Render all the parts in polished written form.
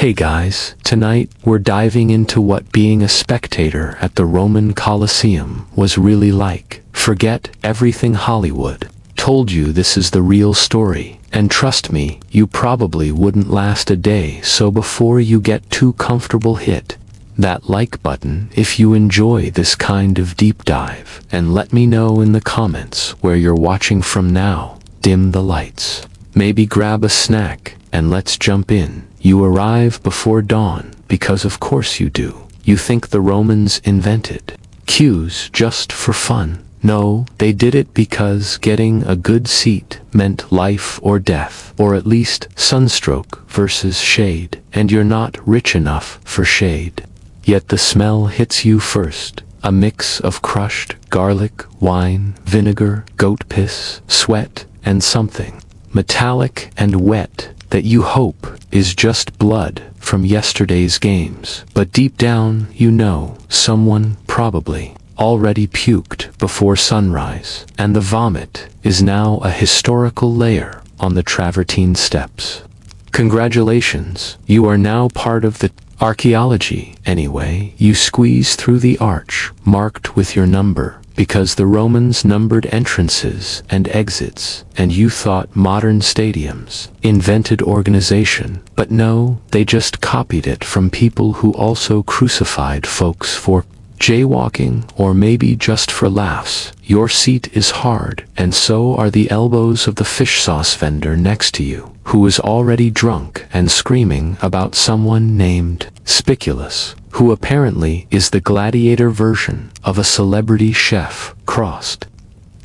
Hey guys, tonight we're diving into what being a spectator at the Roman Colosseum was really like. Forget everything Hollywood told you. This is the real story, and trust me, you probably wouldn't last a day. So before you get too comfortable, hit that like button if you enjoy this kind of deep dive, and let me know in the comments where you're watching from now. Dim the lights, maybe grab a snack, and let's jump in. You arrive before dawn, because of course you do. You think the Romans invented queues just for fun. No, they did it because getting a good seat meant life or death, or at least sunstroke versus shade, and you're not rich enough for shade. Yet the smell hits you first. A mix of crushed garlic, wine, vinegar, goat piss, sweat, and something metallic and wet that you hope is just blood from yesterday's games. But deep down, you know, someone probably already puked before sunrise, and the vomit is now a historical layer on the travertine steps. Congratulations, you are now part of the archaeology. Anyway, you squeeze through the arch marked with your number, because the Romans numbered entrances and exits, and you thought modern stadiums invented organization. But no, they just copied it from people who also crucified folks for jaywalking, or maybe just for laughs. Your seat is hard, and so are the elbows of the fish sauce vendor next to you, who is already drunk and screaming about someone named Spiculus, who apparently is the gladiator version of a celebrity chef crossed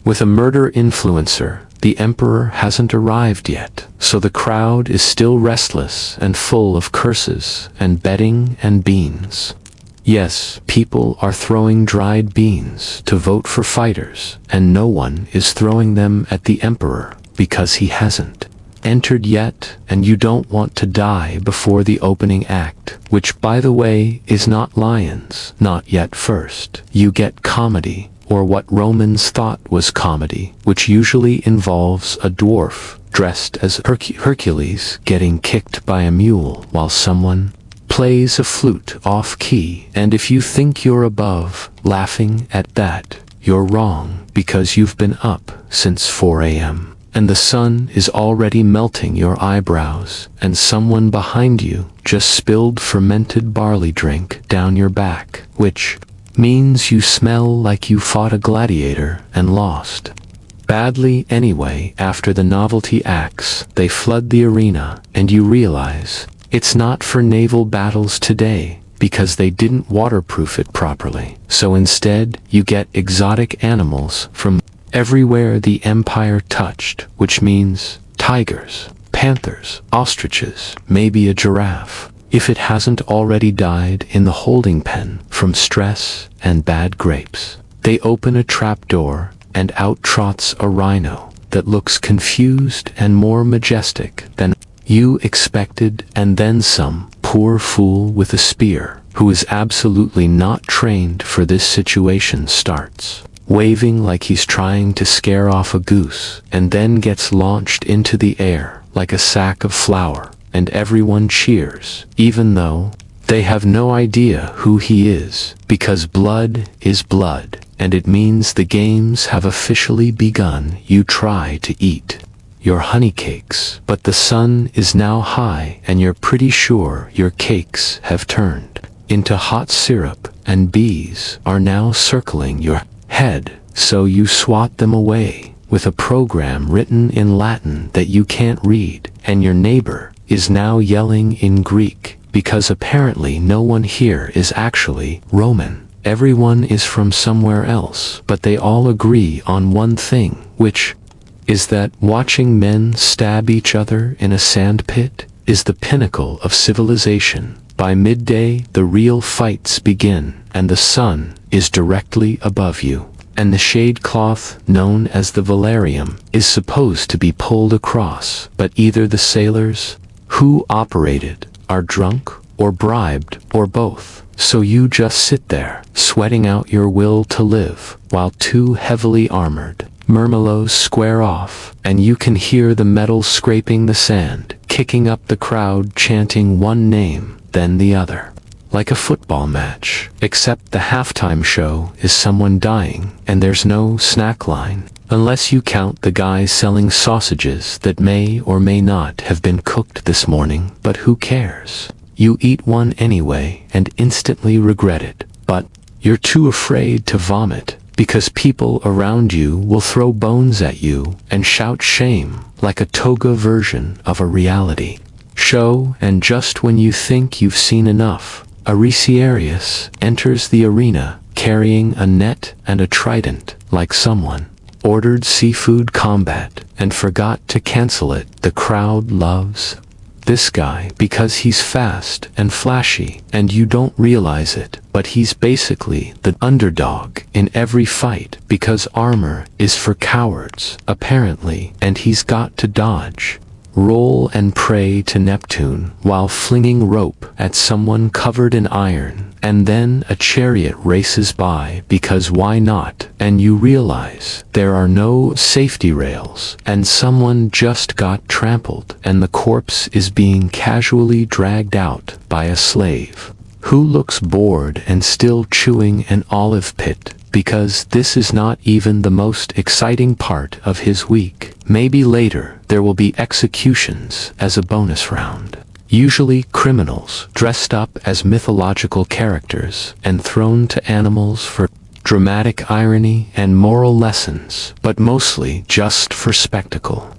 with a murder influencer. The emperor hasn't arrived yet, so the crowd is still restless and full of curses and betting and beans. Yes, people are throwing dried beans to vote for fighters, and no one is throwing them at the emperor because he hasn't entered yet, and you don't want to die before the opening act, which by the way is not lions. Not yet. First, you get comedy, or what Romans thought was comedy, which usually involves a dwarf dressed as Hercules getting kicked by a mule while someone plays a flute off-key. And if you think you're above laughing at that, you're wrong, because you've been up since 4 a.m. and the sun is already melting your eyebrows, and someone behind you just spilled fermented barley drink down your back, which means you smell like you fought a gladiator and lost badly. Anyway, after the novelty acts, they flood the arena, and you realize it's not for naval battles today, because they didn't waterproof it properly. So instead, you get exotic animals from everywhere the empire touched, which means tigers, panthers, ostriches, maybe a giraffe, if it hasn't already died in the holding pen from stress and bad grapes. They open a trapdoor, and out trots a rhino that looks confused and more majestic than you expected, and then some poor fool with a spear, who is absolutely not trained for this situation, starts waving like he's trying to scare off a goose, and then gets launched into the air like a sack of flour, and everyone cheers, even though they have no idea who he is, because blood is blood, and it means the games have officially begun. You try to eat your honey cakes, but the sun is now high, and you're pretty sure your cakes have turned into hot syrup, and bees are now circling your head, so you swat them away with a program written in Latin that you can't read, and your neighbor is now yelling in Greek, because apparently no one here is actually Roman. Everyone is from somewhere else, but they all agree on one thing, which is that watching men stab each other in a sandpit is the pinnacle of civilization. By midday, the real fights begin, and the sun is directly above you, and the shade cloth, known as the velarium, is supposed to be pulled across, but either the sailors who operated are drunk, or bribed, or both. So you just sit there, sweating out your will to live, while two heavily armored Murmelos square off, and you can hear the metal scraping the sand, kicking up the crowd chanting one name, then the other. Like a football match, except the halftime show is someone dying, and there's no snack line, unless you count the guys selling sausages that may or may not have been cooked this morning, but who cares? You eat one anyway and instantly regret it, but you're too afraid to vomit, because people around you will throw bones at you and shout shame, like a toga version of a reality show. And just when you think you've seen enough, Arisiarius enters the arena carrying a net and a trident, like someone ordered seafood combat and forgot to cancel it. The crowd loves this guy because he's fast and flashy, and you don't realize it, but he's basically the underdog in every fight, because armor is for cowards, apparently, and he's got to dodge, roll and pray to Neptune while flinging rope at someone covered in iron, and then a chariot races by because why not, and you realize there are no safety rails, and someone just got trampled, and the corpse is being casually dragged out by a slave who looks bored and still chewing an olive pit, because this is not even the most exciting part of his week. Maybe later there will be executions as a bonus round. Usually criminals dressed up as mythological characters and thrown to animals for dramatic irony and moral lessons, but mostly just for spectacle.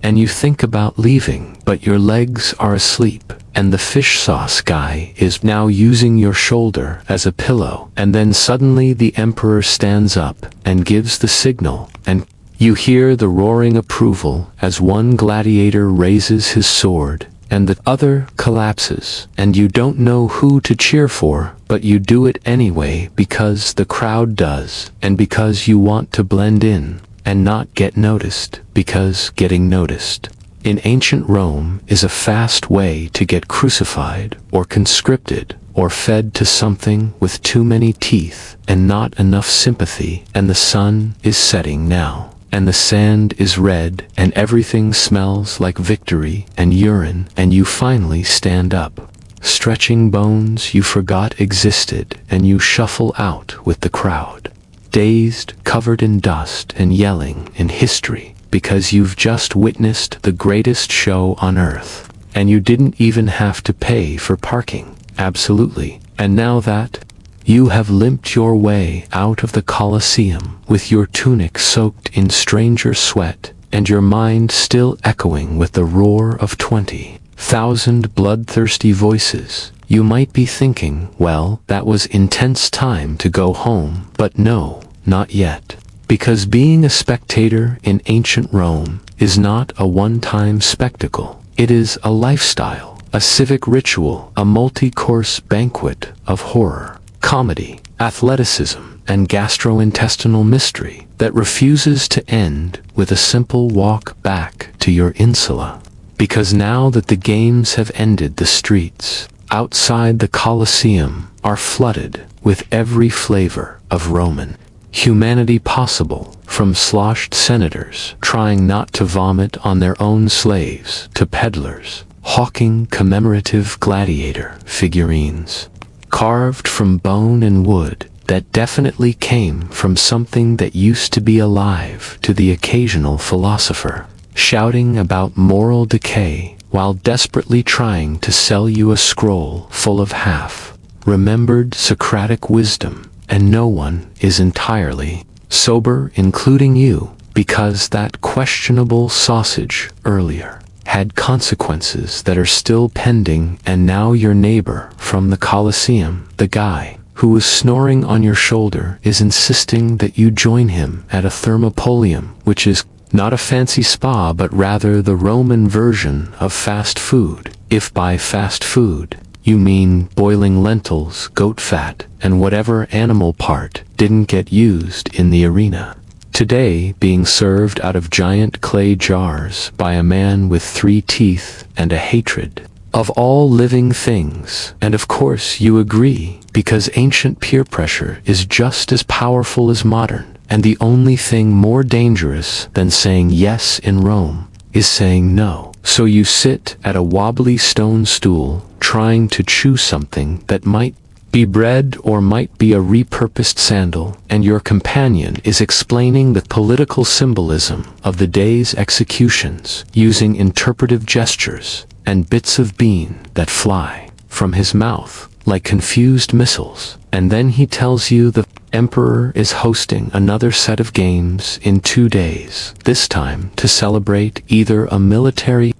And you think about leaving, but your legs are asleep, and the fish sauce guy is now using your shoulder as a pillow, and then suddenly the emperor stands up and gives the signal, and you hear the roaring approval as one gladiator raises his sword, and the other collapses, and you don't know who to cheer for, but you do it anyway because the crowd does, and because you want to blend in and not get noticed, because getting noticed in ancient Rome is a fast way to get crucified or conscripted or fed to something with too many teeth and not enough sympathy. And the sun is setting now, and the sand is red, and everything smells like victory and urine, and you finally stand up, stretching bones you forgot existed, and you shuffle out with the crowd, dazed, covered in dust, and yelling in history, because you've just witnessed the greatest show on earth, and you didn't even have to pay for parking. Absolutely. And now that you have limped your way out of the Colosseum with your tunic soaked in stranger sweat, and your mind still echoing with the roar of 20,000 bloodthirsty voices, you might be thinking, well, that was intense time to go home, but no, not yet. Because being a spectator in ancient Rome is not a one-time spectacle. It is a lifestyle, a civic ritual, a multi-course banquet of horror, comedy, athleticism, and gastrointestinal mystery that refuses to end with a simple walk back to your insula. Because now that the games have ended, the streets outside the Colosseum are flooded with every flavor of Roman humanity possible, from sloshed senators trying not to vomit on their own slaves to peddlers hawking commemorative gladiator figurines carved from bone and wood that definitely came from something that used to be alive, to the occasional philosopher shouting about moral decay while desperately trying to sell you a scroll full of half-remembered Socratic wisdom, and no one is entirely sober, including you, because that questionable sausage earlier had consequences that are still pending, and now your neighbor from the Colosseum, the guy who was snoring on your shoulder, is insisting that you join him at a thermopolium, which is not a fancy spa but rather the Roman version of fast food, if by fast food you mean boiling lentils, goat fat, and whatever animal part didn't get used in the arena. Today being served out of giant clay jars by a man with 3 teeth and a hatred of all living things. And of course you agree, because ancient peer pressure is just as powerful as modern, and the only thing more dangerous than saying yes in Rome is saying no. So you sit at a wobbly stone stool, trying to chew something that might be bread or might be a repurposed sandal, and your companion is explaining the political symbolism of the day's executions using interpretive gestures and bits of bean that fly from his mouth like confused missiles. And then he tells you the emperor is hosting another set of games in 2 days, this time to celebrate either a military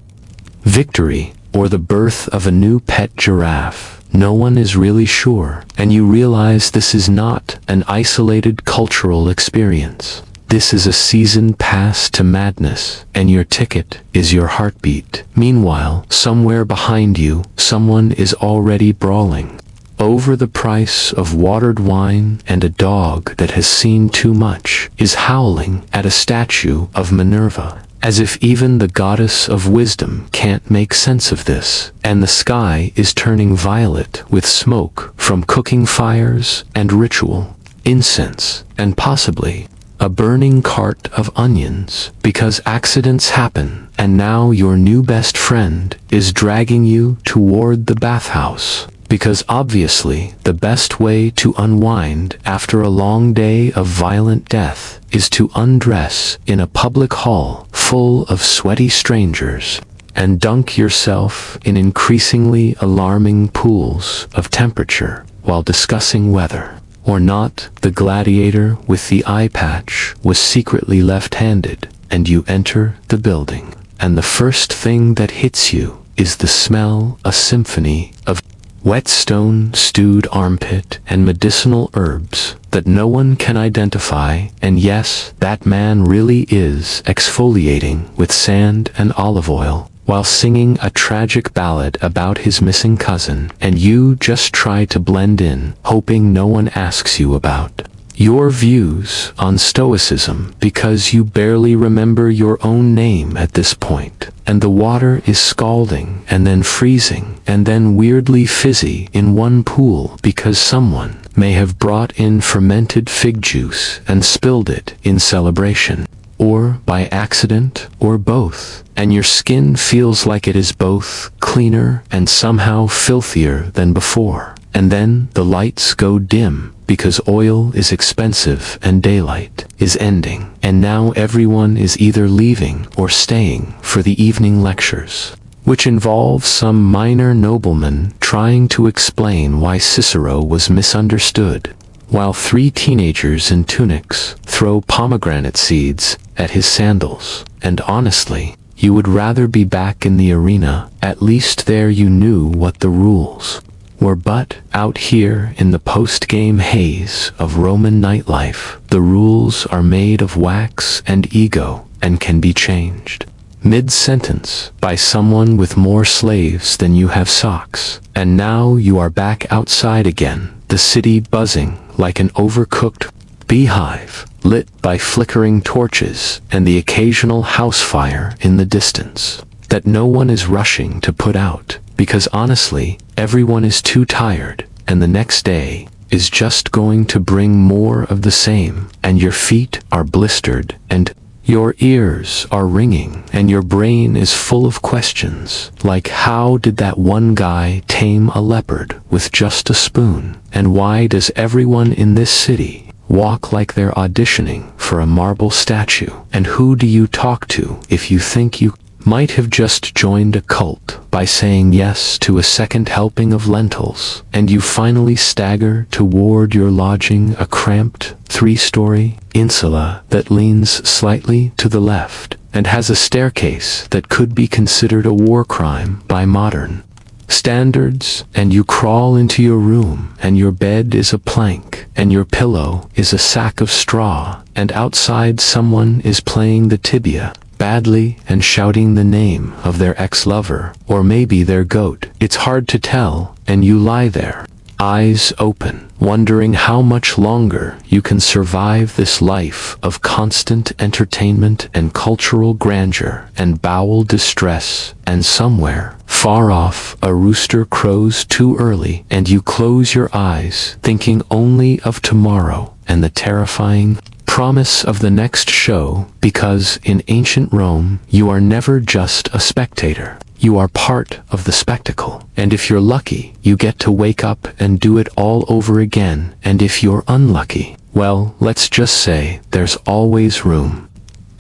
victory or the birth of a new pet giraffe. No one is really sure, and you realize this is not an isolated cultural experience. This is a season pass to madness, and your ticket is your heartbeat. Meanwhile, somewhere behind you, someone is already brawling over the price of watered wine, and a dog that has seen too much is howling at a statue of Minerva, as if even the goddess of wisdom can't make sense of this. And the sky is turning violet with smoke from cooking fires and ritual incense, and possibly a burning cart of onions, because accidents happen, and now your new best friend is dragging you toward the bathhouse. Because obviously the best way to unwind after a long day of violent death is to undress in a public hall full of sweaty strangers and dunk yourself in increasingly alarming pools of temperature while discussing whether or not the gladiator with the eye patch was secretly left-handed. And you enter the building, and the first thing that hits you is the smell, a symphony of whetstone, stewed armpit, and medicinal herbs that no one can identify. And yes, that man really is exfoliating with sand and olive oil while singing a tragic ballad about his missing cousin, and you just try to blend in, hoping no one asks you about your views on stoicism, because you barely remember your own name at this point. And the water is scalding, and then freezing, and then weirdly fizzy in one pool, because someone may have brought in fermented fig juice and spilled it in celebration, or by accident, or both. And your skin feels like it is both cleaner and somehow filthier than before. And then the lights go dim, because oil is expensive and daylight is ending, and now everyone is either leaving or staying for the evening lectures, which involve some minor nobleman trying to explain why Cicero was misunderstood, while 3 teenagers in tunics throw pomegranate seeds at his sandals. And honestly, you would rather be back in the arena. At least there you knew what the rules were, but out here in the post-game haze of Roman nightlife, the rules are made of wax and ego and can be changed mid-sentence by someone with more slaves than you have socks. And now you are back outside again, the city buzzing like an overcooked beehive, lit by flickering torches and the occasional house fire in the distance that no one is rushing to put out, because honestly, everyone is too tired, and the next day is just going to bring more of the same. And your feet are blistered, and your ears are ringing, and your brain is full of questions, like how did that one guy tame a leopard with just a spoon? And why does everyone in this city walk like they're auditioning for a marble statue? And who do you talk to if you think you might have just joined a cult by saying yes to a second helping of lentils? And you finally stagger toward your lodging, a cramped 3-story insula that leans slightly to the left and has a staircase that could be considered a war crime by modern standards. And you crawl into your room, and your bed is a plank, and your pillow is a sack of straw, and outside someone is playing the tibia badly and shouting the name of their ex-lover, or maybe their goat. It's hard to tell, and you lie there, eyes open, wondering how much longer you can survive this life of constant entertainment and cultural grandeur and bowel distress, and somewhere, far off, a rooster crows too early, and you close your eyes, thinking only of tomorrow and the terrifying promise of the next show, because in ancient Rome, you are never just a spectator. You are part of the spectacle, and if you're lucky, you get to wake up and do it all over again, and if you're unlucky, well, let's just say there's always room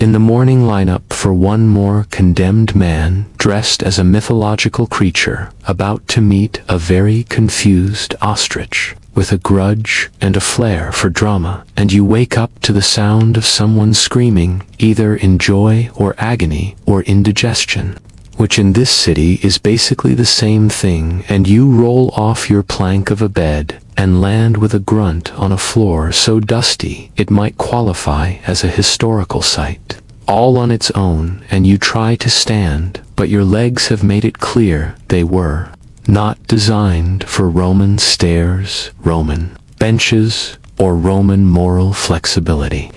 in the morning lineup for one more condemned man dressed as a mythological creature about to meet a very confused ostrich with a grudge and a flair for drama, and you wake up to the sound of someone screaming, either in joy or agony or indigestion, which in this city is basically the same thing, and you roll off your plank of a bed and land with a grunt on a floor so dusty it might qualify as a historical site, all on its own, and you try to stand, but your legs have made it clear they were not designed for Roman stairs, Roman benches, or Roman moral flexibility.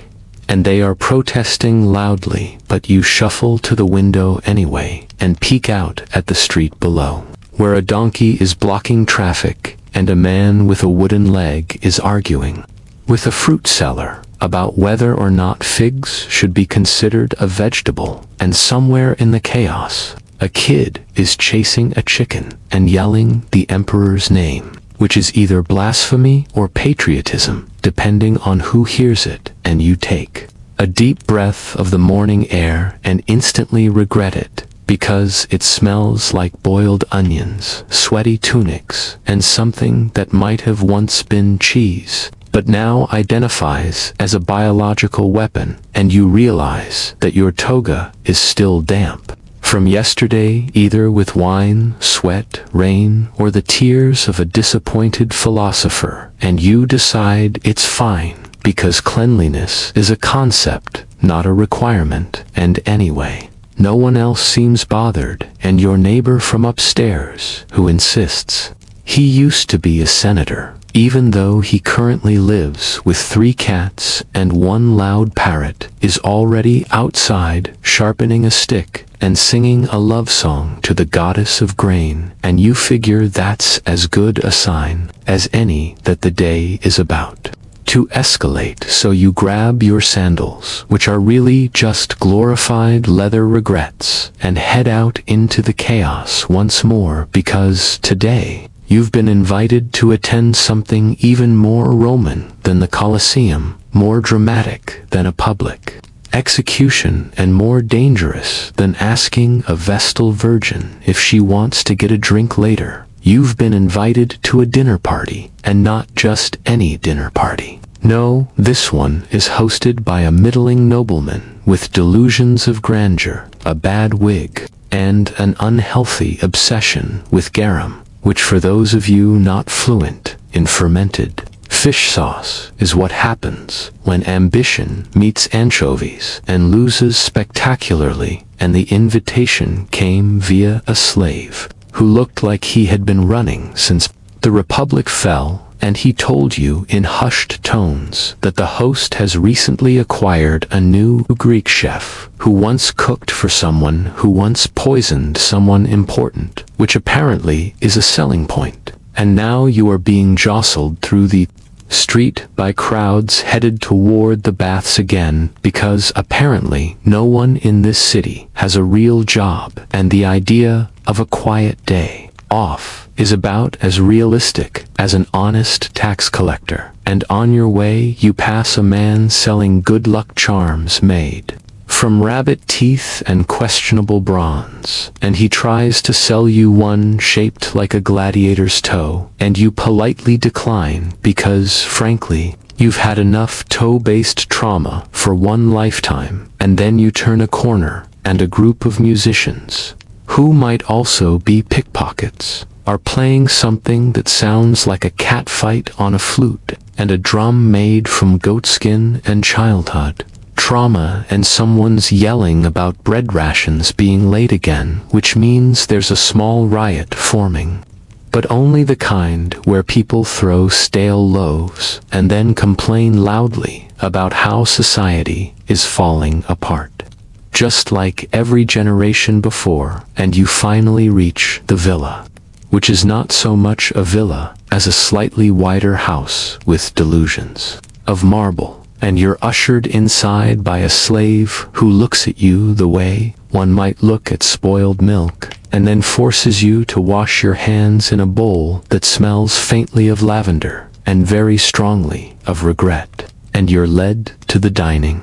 And they are protesting loudly, but you shuffle to the window anyway and peek out at the street below, where a donkey is blocking traffic and a man with a wooden leg is arguing with a fruit seller about whether or not figs should be considered a vegetable, and somewhere in the chaos, a kid is chasing a chicken and yelling the emperor's name, which is either blasphemy or patriotism, depending on who hears it, and you take a deep breath of the morning air and instantly regret it, because it smells like boiled onions, sweaty tunics, and something that might have once been cheese, but now identifies as a biological weapon, and you realize that your toga is still damp from yesterday, either with wine, sweat, rain, or the tears of a disappointed philosopher, and you decide it's fine, because cleanliness is a concept, not a requirement, and anyway, no one else seems bothered, and your neighbor from upstairs, who insists he used to be a senator, even though he currently lives with 3 cats and 1 loud parrot, is already outside sharpening a stick and singing a love song to the goddess of grain, and you figure that's as good a sign as any that the day is about to escalate, so you grab your sandals, which are really just glorified leather regrets, and head out into the chaos once more, because today you've been invited to attend something even more Roman than the Colosseum, more dramatic than a public execution, and more dangerous than asking a Vestal Virgin if she wants to get a drink later. You've been invited to a dinner party, and not just any dinner party. No, this one is hosted by a middling nobleman with delusions of grandeur, a bad wig, and an unhealthy obsession with garum, which for those of you not fluent in fermented fish sauce is what happens when ambition meets anchovies and loses spectacularly, and the invitation came via a slave who looked like he had been running since the Republic fell, and he told you in hushed tones that the host has recently acquired a new Greek chef who once cooked for someone who once poisoned someone important, which apparently is a selling point, and now you are being jostled through the street by crowds headed toward the baths again, because apparently no one in this city has a real job, and the idea of a quiet day off is about as realistic as an honest tax collector, and on your way you pass a man selling good luck charms made from rabbit teeth and questionable bronze, and he tries to sell you one shaped like a gladiator's toe, and you politely decline because, frankly, you've had enough toe-based trauma for one lifetime, and then you turn a corner, and a group of musicians, who might also be pickpockets, are playing something that sounds like a cat fight on a flute, and a drum made from goatskin and childhood trauma, and someone's yelling about bread rations being late again, which means there's a small riot forming but only the kind where people throw stale loaves and then complain loudly about how society is falling apart. Just like every generation before, and you finally reach the villa, which is not so much a villa as a slightly wider house with delusions of marble, and you're ushered inside by a slave who looks at you the way one might look at spoiled milk, and then forces you to wash your hands in a bowl that smells faintly of lavender and very strongly of regret, and you're led to the dining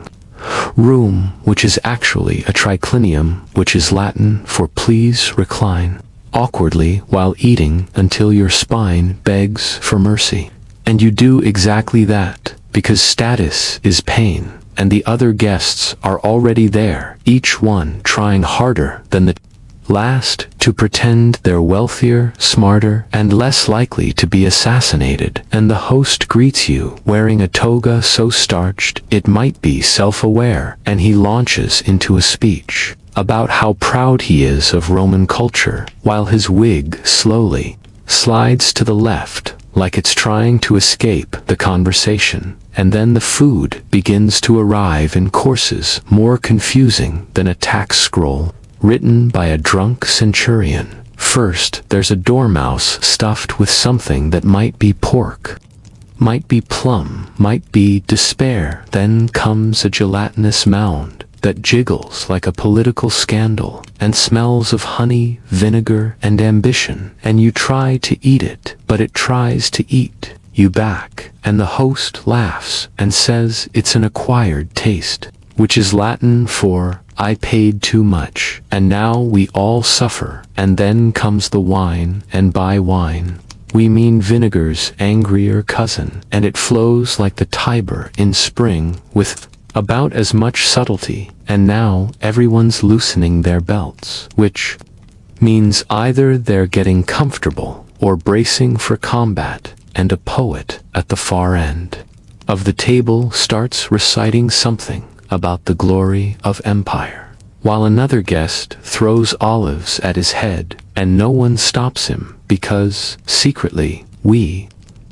room, which is actually a triclinium, which is Latin for please recline awkwardly while eating until your spine begs for mercy. And you do exactly that, because status is pain, and the other guests are already there, each one trying harder than the last to pretend they're wealthier, smarter, and less likely to be assassinated, and the host greets you wearing a toga so starched it might be self-aware, and he launches into a speech about how proud he is of Roman culture, while his wig slowly slides to the left like it's trying to escape the conversation, and then the food begins to arrive in courses more confusing than a tax scroll written by a drunk centurion. First, there's a dormouse stuffed with something that might be pork, might be plum, might be despair. Then comes a gelatinous mound that jiggles like a political scandal and smells of honey, vinegar, and ambition, and you try to eat it, but it tries to eat you back, and the host laughs and says it's an acquired taste, which is Latin for I paid too much, and now we all suffer. And then comes the wine, and by wine we mean vinegar's angrier cousin, and it flows like the Tiber in spring with about as much subtlety, and now everyone's loosening their belts, which means either they're getting comfortable or bracing for combat, and a poet at the far end of the table starts reciting something about the glory of empire, while another guest throws olives at his head, and no one stops him because, secretly, we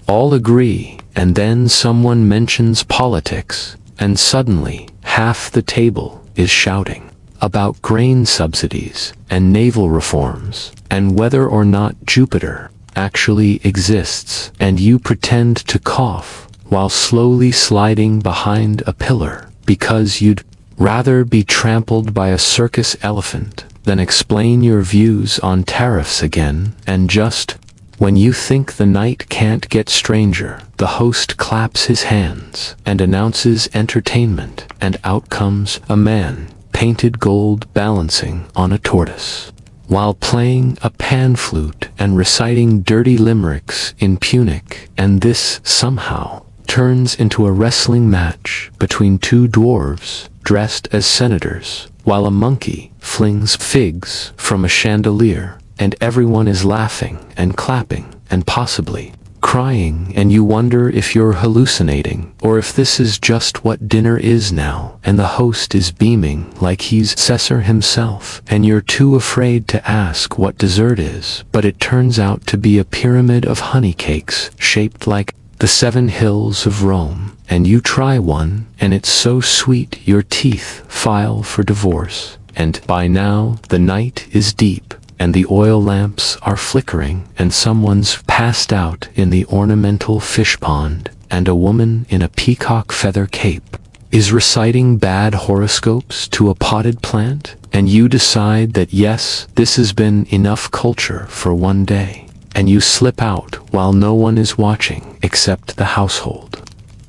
all agree. And then someone mentions politics, and suddenly half the table is shouting about grain subsidies and naval reforms and whether or not Jupiter actually exists, and you pretend to cough while slowly sliding behind a pillar because you'd rather be trampled by a circus elephant than explain your views on tariffs again. And just when you think the night can't get stranger, the host claps his hands and announces entertainment, and out comes a man, painted gold, balancing on a tortoise, while playing a pan flute and reciting dirty limericks in Punic, and this somehow turns into a wrestling match between two dwarves dressed as senators, while a monkey flings figs from a chandelier, and everyone is laughing and clapping and possibly crying, and you wonder if you're hallucinating or if this is just what dinner is now, and the host is beaming like he's Caesar himself, and you're too afraid to ask what dessert is, but it turns out to be a pyramid of honey cakes shaped like the 7 hills of Rome, and you try one, and it's so sweet your teeth file for divorce. And by now the night is deep, and the oil lamps are flickering, and someone's passed out in the ornamental fish pond, and a woman in a peacock feather cape is reciting bad horoscopes to a potted plant, and you decide that yes, this has been enough culture for one day, and you slip out while no one is watching except the household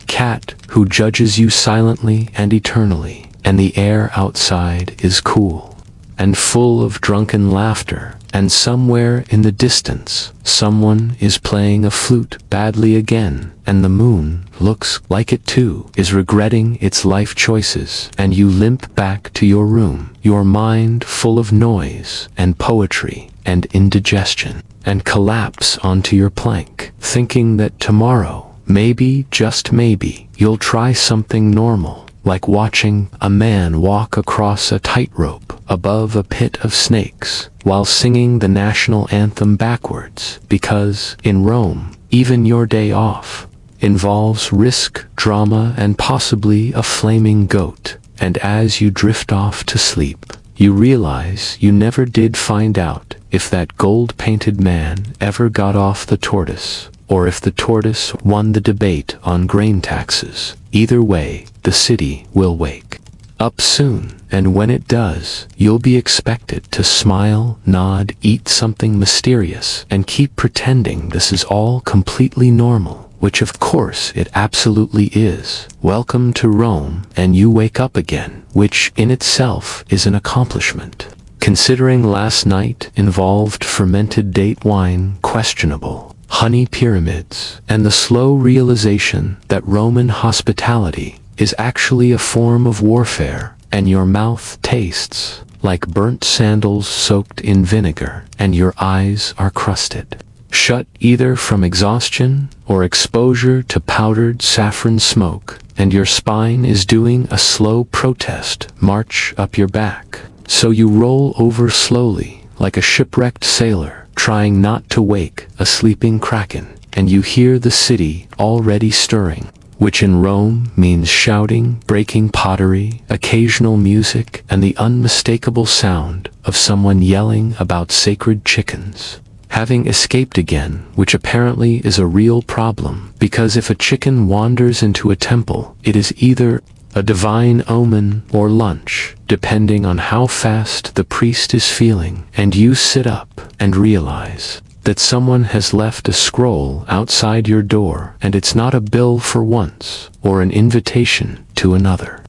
cat, who judges you silently and eternally, and the air outside is cool and full of drunken laughter, and somewhere in the distance someone is playing a flute badly again, and the moon looks like it too is regretting its life choices, and you limp back to your room, your mind full of noise and poetry and indigestion, and collapse onto your plank, thinking that tomorrow, maybe, just maybe, you'll try something normal, like watching a man walk across a tightrope above a pit of snakes while singing the national anthem backwards, because, in Rome, even your day off involves risk, drama, and possibly a flaming goat. And as you drift off to sleep, you realize you never did find out if that gold-painted man ever got off the tortoise, or if the tortoise won the debate on grain taxes. Either way, the city will wake up soon, and when it does, you'll be expected to smile, nod, eat something mysterious, and keep pretending this is all completely normal, which of course it absolutely is. Welcome to Rome, and you wake up again, which in itself is an accomplishment. Considering last night involved fermented date wine, questionable honey pyramids, and the slow realization that Roman hospitality is actually a form of warfare, and your mouth tastes like burnt sandals soaked in vinegar, and your eyes are crusted shut either from exhaustion or exposure to powdered saffron smoke, and your spine is doing a slow protest march up your back. So you roll over slowly like a shipwrecked sailor, trying not to wake a sleeping kraken, and you hear the city already stirring, which in Rome means shouting, breaking pottery, occasional music, and the unmistakable sound of someone yelling about sacred chickens having escaped again, which apparently is a real problem, because if a chicken wanders into a temple, it is either a divine omen or lunch, depending on how fast the priest is feeling, and you sit up and realize that someone has left a scroll outside your door, and it's not a bill for once, or an invitation to another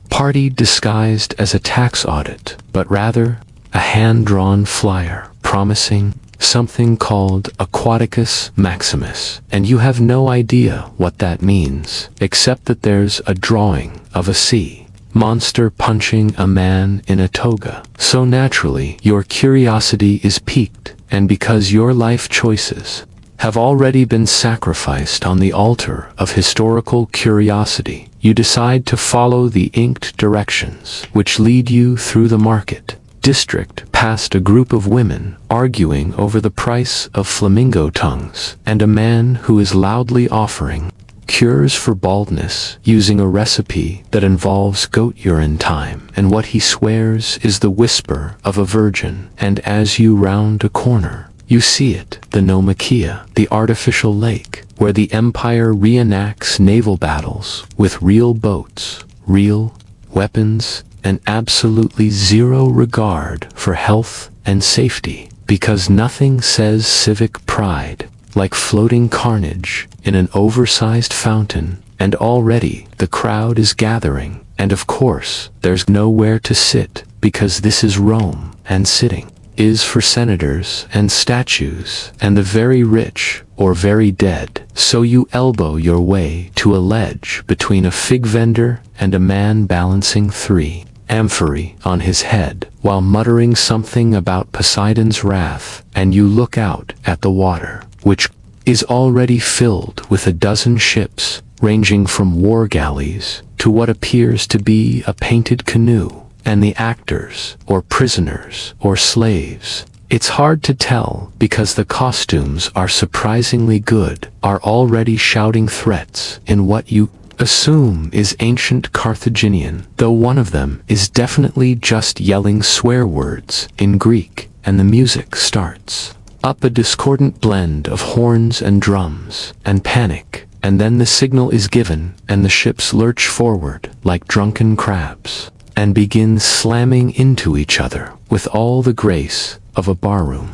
party disguised as a tax audit, but rather a hand-drawn flyer promising something called Aquaticus Maximus, and you have no idea what that means, except that there's a drawing of a sea monster punching a man in a toga. So naturally, your curiosity is piqued, and because your life choices have already been sacrificed on the altar of historical curiosity, you decide to follow the inked directions which lead you through the market district past a group of women arguing over the price of flamingo tongues, and a man who is loudly offering cures for baldness using a recipe that involves goat urine time, and what he swears is the whisper of a virgin. And as you round a corner, you see it, the Nomakia, the artificial lake, where the Empire reenacts naval battles with real boats, real weapons, and absolutely zero regard for health and safety, because nothing says civic pride like floating carnage in an oversized fountain. And already the crowd is gathering, and of course there's nowhere to sit, because this is Rome, and sitting is for senators and statues and the very rich or very dead. So you elbow your way to a ledge between a fig vendor and a man balancing 3 amphorae on his head while muttering something about Poseidon's wrath, and you look out at the water, which is already filled with a dozen ships ranging from war galleys to what appears to be a painted canoe, and the actors, or prisoners, or slaves, it's hard to tell because the costumes are surprisingly good, are already shouting threats in what you assume is ancient Carthaginian, though one of them is definitely just yelling swear words in Greek, and the music starts up a discordant blend of horns and drums and panic, and then the signal is given and the ships lurch forward like drunken crabs and begin slamming into each other with all the grace of a barroom.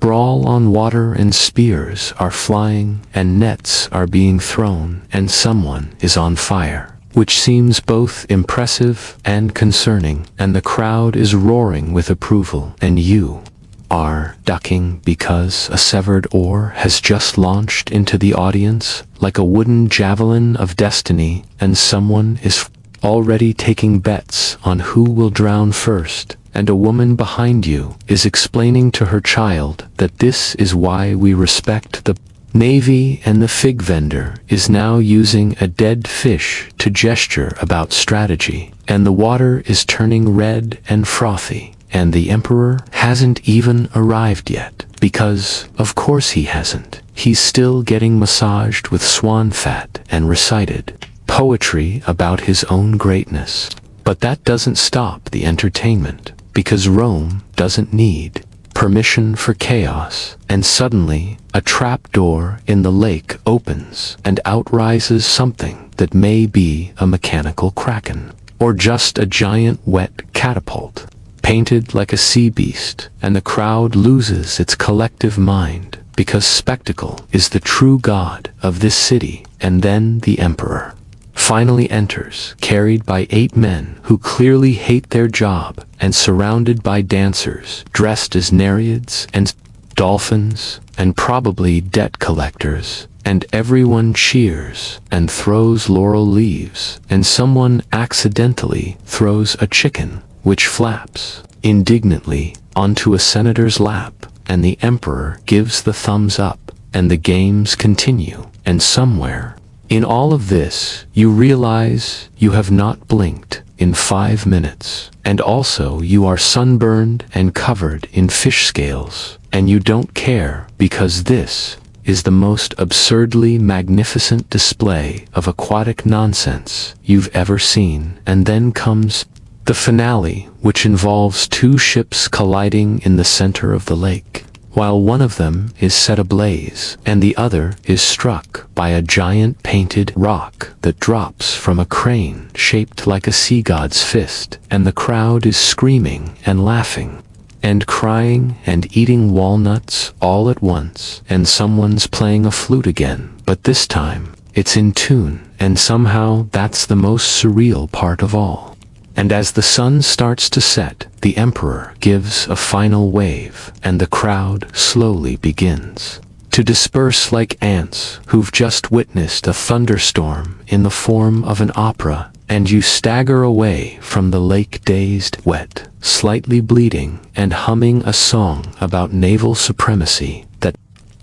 Brawl on water, and spears are flying, and nets are being thrown, and someone is on fire, which seems both impressive and concerning, and the crowd is roaring with approval, and you are ducking because a severed oar has just launched into the audience like a wooden javelin of destiny, and someone is already taking bets on who will drown first, and a woman behind you is explaining to her child that this is why we respect the navy, and the fig vendor is now using a dead fish to gesture about strategy, and the water is turning red and frothy, and the emperor hasn't even arrived yet, because, of course he hasn't. He's still getting massaged with swan fat and recited poetry about his own greatness. But that doesn't stop the entertainment, because Rome doesn't need permission for chaos, and suddenly a trap door in the lake opens and out rises something that may be a mechanical kraken, or just a giant wet catapult, painted like a sea beast, and the crowd loses its collective mind, because spectacle is the true god of this city. And then the emperor finally enters, carried by 8 men who clearly hate their job, and surrounded by dancers dressed as nereids and dolphins, and probably debt collectors, and everyone cheers and throws laurel leaves, and someone accidentally throws a chicken, which flaps indignantly onto a senator's lap, and the emperor gives the thumbs up, and the games continue, and somewhere in all of this, you realize you have not blinked in 5 minutes, and also you are sunburned and covered in fish scales, and you don't care, because this is the most absurdly magnificent display of aquatic nonsense you've ever seen. And then comes the finale, which involves 2 ships colliding in the center of the lake, while one of them is set ablaze, and the other is struck by a giant painted rock that drops from a crane shaped like a sea god's fist, and the crowd is screaming and laughing and crying and eating walnuts all at once, and someone's playing a flute again, but this time it's in tune, and somehow that's the most surreal part of all. And as the sun starts to set, the emperor gives a final wave, and the crowd slowly begins to disperse like ants who've just witnessed a thunderstorm in the form of an opera, and you stagger away from the lake dazed, wet, slightly bleeding, and humming a song about naval supremacy that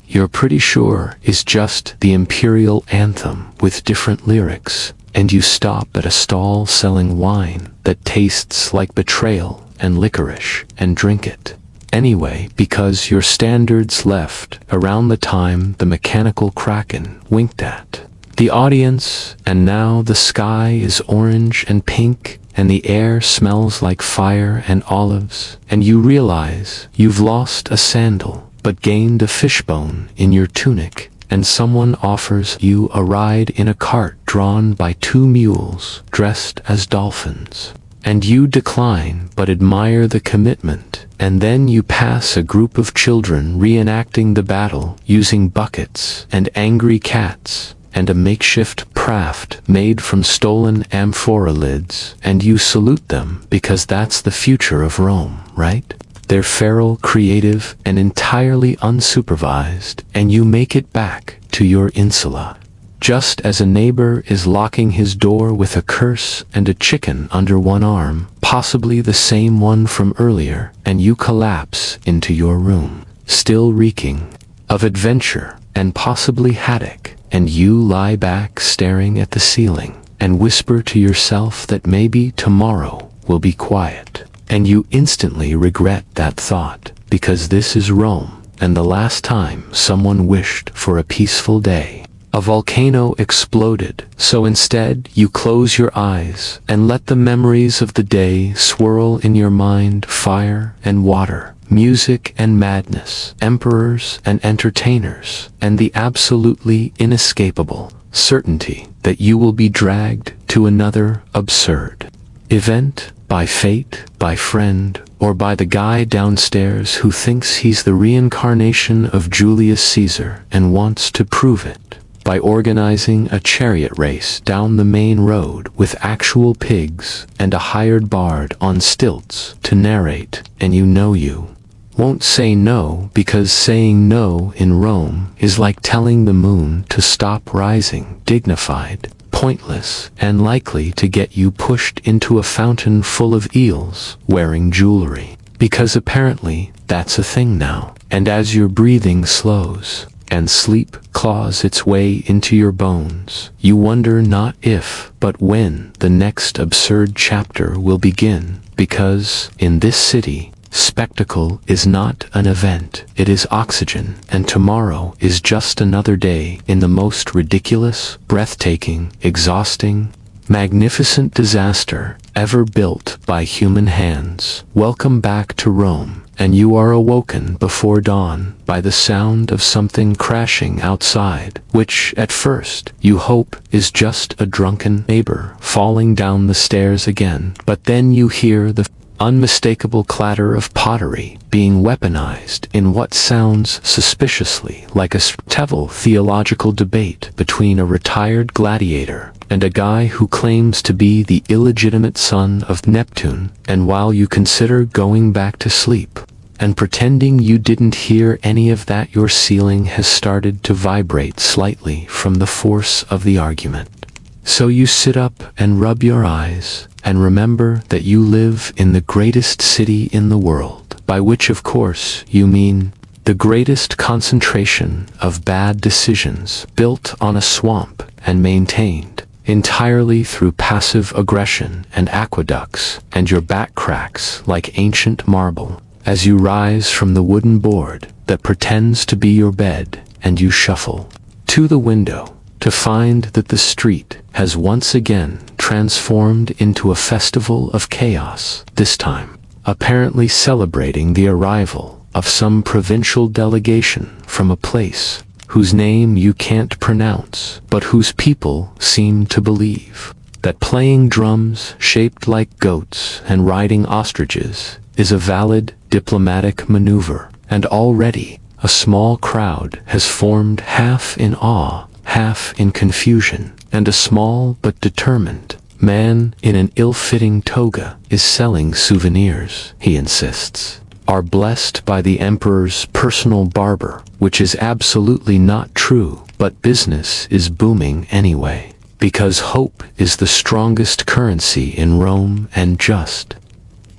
you're pretty sure is just the imperial anthem with different lyrics. And you stop at a stall selling wine that tastes like betrayal and licorice, and drink it anyway, because your standards left around the time the mechanical kraken winked at the audience, and now the sky is orange and pink, and the air smells like fire and olives, and you realize you've lost a sandal but gained a fishbone in your tunic, and someone offers you a ride in a cart drawn by 2 mules dressed as dolphins. And you decline but admire the commitment, and then you pass a group of children reenacting the battle using buckets and angry cats and a makeshift craft made from stolen amphora lids, and you salute them because that's the future of Rome, right? They're feral, creative, and entirely unsupervised, and you make it back to your insula, just as a neighbor is locking his door with a curse and a chicken under one arm, possibly the same one from earlier, and you collapse into your room, still reeking of adventure and possibly haddock, and you lie back staring at the ceiling and whisper to yourself that maybe tomorrow will be quiet. And you instantly regret that thought, because this is Rome, and the last time someone wished for a peaceful day, a volcano exploded. So instead, you close your eyes and let the memories of the day swirl in your mind: fire and water, music and madness, emperors and entertainers, and the absolutely inescapable certainty that you will be dragged to another absurd event, by fate, by friend, or by the guy downstairs who thinks he's the reincarnation of Julius Caesar and wants to prove it, by organizing a chariot race down the main road with actual pigs and a hired bard on stilts to narrate, and you know you won't say no, because saying no in Rome is like telling the moon to stop rising, dignified, pointless, and likely to get you pushed into a fountain full of eels wearing jewelry, because apparently that's a thing now. And as your breathing slows and sleep claws its way into your bones. You wonder not if, but when, the next absurd chapter will begin, because, in this city, spectacle is not an event, it is oxygen, and tomorrow is just another day in the most ridiculous, breathtaking, exhausting, magnificent disaster ever built by human hands. Welcome back to Rome, and you are awoken before dawn by the sound of something crashing outside, which, at first, you hope is just a drunken neighbor falling down the stairs again, but then you hear the unmistakable clatter of pottery being weaponized in what sounds suspiciously like a civil theological debate between a retired gladiator and a guy who claims to be the illegitimate son of Neptune. And while you consider going back to sleep and pretending you didn't hear any of that, your ceiling has started to vibrate slightly from the force of the argument. So you sit up and rub your eyes and remember that you live in the greatest city in the world, by which of course you mean the greatest concentration of bad decisions, built on a swamp and maintained entirely through passive aggression and aqueducts, and your back cracks like ancient marble as you rise from the wooden board that pretends to be your bed, and you shuffle to the window to find that the street has once again transformed into a festival of chaos, this time apparently celebrating the arrival of some provincial delegation from a place whose name you can't pronounce, but whose people seem to believe that playing drums shaped like goats and riding ostriches is a valid diplomatic maneuver, and already a small crowd has formed, half in awe, half in confusion, and a small but determined man in an ill-fitting toga is selling souvenirs, he insists, are blessed by the emperor's personal barber, which is absolutely not true, but business is booming anyway, because hope is the strongest currency in Rome. And just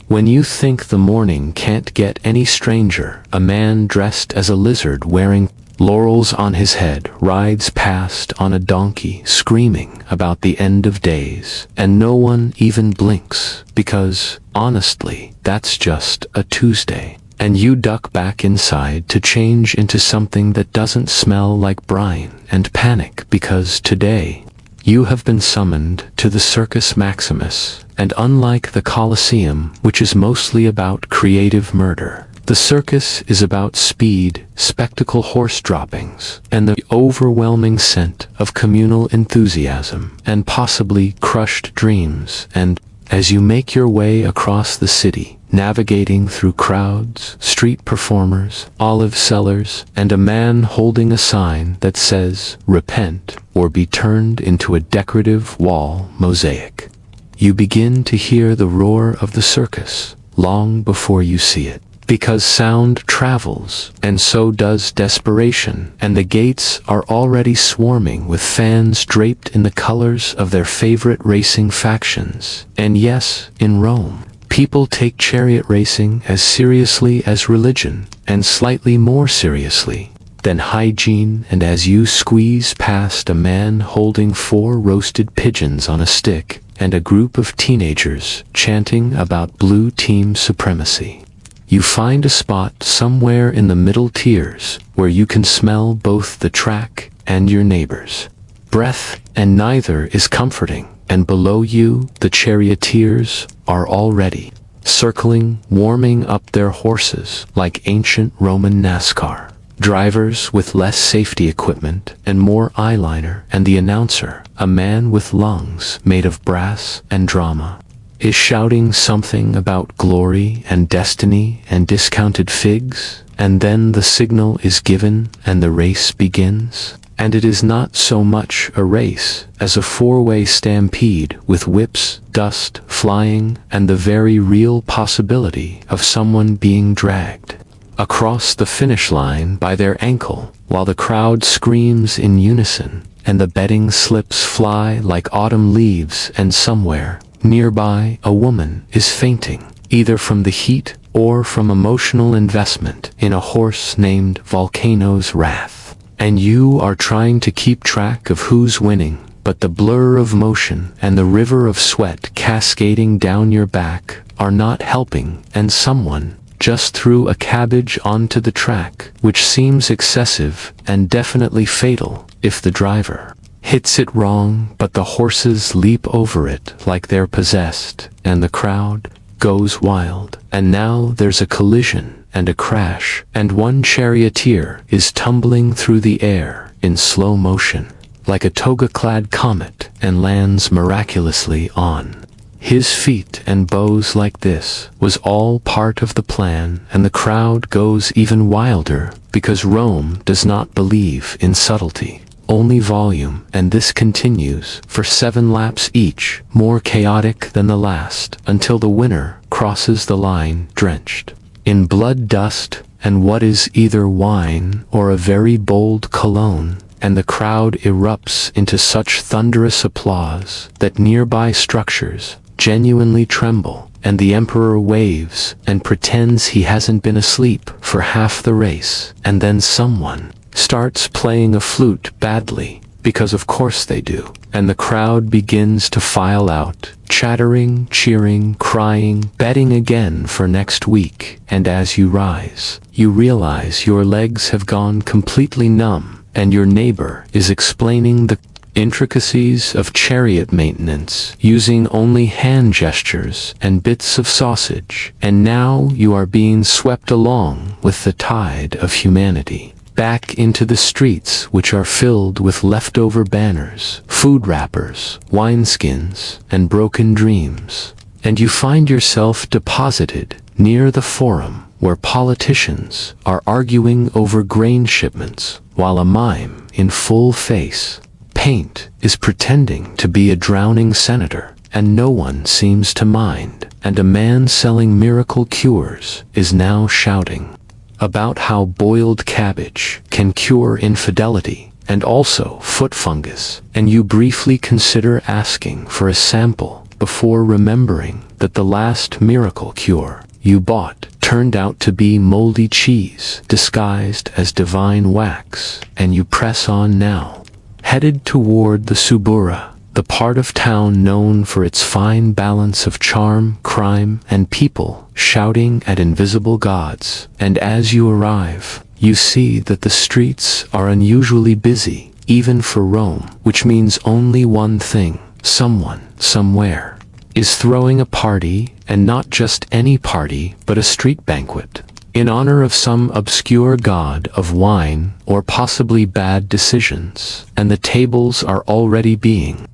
when you think the morning can't get any stranger, a man dressed as a lizard wearing laurels on his head rides past on a donkey, screaming about the end of days, and no one even blinks, because, honestly, that's just a Tuesday, and you duck back inside to change into something that doesn't smell like brine, and panic because today you have been summoned to the Circus Maximus, and unlike the Colosseum, which is mostly about creative murder, the circus is about speed, spectacle, horse droppings, and the overwhelming scent of communal enthusiasm, and possibly crushed dreams. And as you make your way across the city, navigating through crowds, street performers, olive sellers, and a man holding a sign that says, "Repent, or be turned into a decorative wall mosaic," you begin to hear the roar of the circus long before you see it. Because sound travels, and so does desperation, and the gates are already swarming with fans draped in the colors of their favorite racing factions. And yes, in Rome, people take chariot racing as seriously as religion, and slightly more seriously than hygiene. And as you squeeze past a man holding 4 roasted pigeons on a stick, and a group of teenagers chanting about blue team supremacy, you find a spot somewhere in the middle tiers where you can smell both the track and your neighbor's breath, and neither is comforting. And below you, the charioteers are already circling, warming up their horses like ancient Roman NASCAR drivers with less safety equipment and more eyeliner, and the announcer, a man with lungs made of brass and drama, is shouting something about glory and destiny and discounted figs, and then the signal is given and the race begins. And it is not so much a race as a 4-way stampede with whips, dust flying, and the very real possibility of someone being dragged across the finish line by their ankle, while the crowd screams in unison, and the betting slips fly like autumn leaves, and somewhere nearby a woman is fainting, either from the heat or from emotional investment in a horse named Volcano's Wrath. and you are trying to keep track of who's winning, but the blur of motion and the river of sweat cascading down your back are not helping, and someone just threw a cabbage onto the track, which seems excessive and definitely fatal if the driver hits it wrong, but the horses leap over it like they're possessed, and the crowd goes wild. And now there's a collision and a crash, and one charioteer is tumbling through the air in slow motion, like a toga-clad comet, and lands miraculously on his feet and bows. Like this was all part of the plan, and the crowd goes even wilder because Rome does not believe in subtlety, only volume, and this continues for 7 laps each, more chaotic than the last, until the winner crosses the line drenched in blood, dust, and what is either wine or a very bold cologne, and the crowd erupts into such thunderous applause that nearby structures genuinely tremble, and the emperor waves and pretends he hasn't been asleep for half the race, and then someone starts playing a flute badly, because of course they do, and the crowd begins to file out, chattering, cheering, crying, betting again for next week, and as you rise, you realize your legs have gone completely numb, and your neighbor is explaining the intricacies of chariot maintenance using only hand gestures and bits of sausage, and now you are being swept along with the tide of humanity back into the streets, which are filled with leftover banners, food wrappers, wineskins, and broken dreams, and you find yourself deposited near the forum where politicians are arguing over grain shipments, while a mime in full face paint is pretending to be a drowning senator, and no one seems to mind, and a man selling miracle cures is now shouting about how boiled cabbage can cure infidelity and also foot fungus, and you briefly consider asking for a sample before remembering that the last miracle cure you bought turned out to be moldy cheese disguised as divine wax, and you press on now, headed toward the Subura, the part of town known for its fine balance of charm, crime, and people shouting at invisible gods. And as you arrive, you see that the streets are unusually busy, even for Rome, which means only one thing: someone, somewhere, is throwing a party, and not just any party, but a street banquet, in honor of some obscure god of wine or possibly bad decisions, and the tables are already being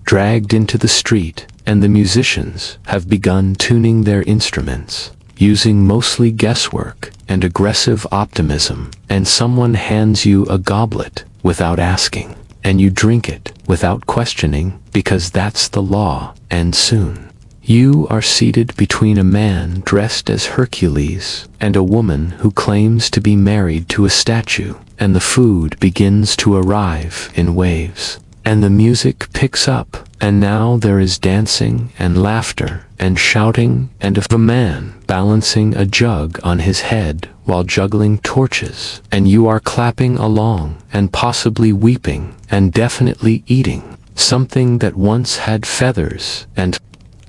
dragged into the street, and the musicians have begun tuning their instruments, using mostly guesswork and aggressive optimism, and someone hands you a goblet without asking, and you drink it without questioning, because that's the law, and soon you are seated between a man dressed as Hercules and a woman who claims to be married to a statue, and the food begins to arrive in waves, and the music picks up, and now there is dancing and laughter and shouting, and a man balancing a jug on his head while juggling torches, and you are clapping along and possibly weeping and definitely eating something that once had feathers, and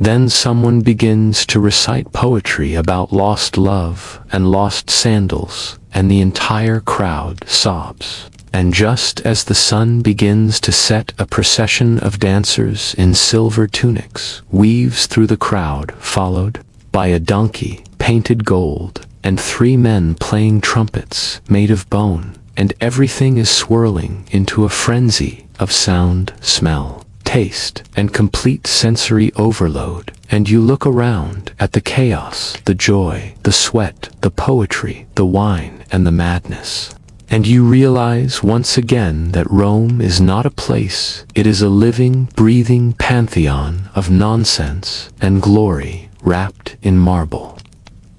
then someone begins to recite poetry about lost love and lost sandals, and the entire crowd sobs. And just as the sun begins to set, a procession of dancers in silver tunics weaves through the crowd, followed by a donkey painted gold and 3 men playing trumpets made of bone, and everything is swirling into a frenzy of sound, smell, taste, and complete sensory overload. And you look around at the chaos, the joy, the sweat, the poetry, the wine, and the madness. And you realize once again that Rome is not a place, it is a living, breathing pantheon of nonsense and glory wrapped in marble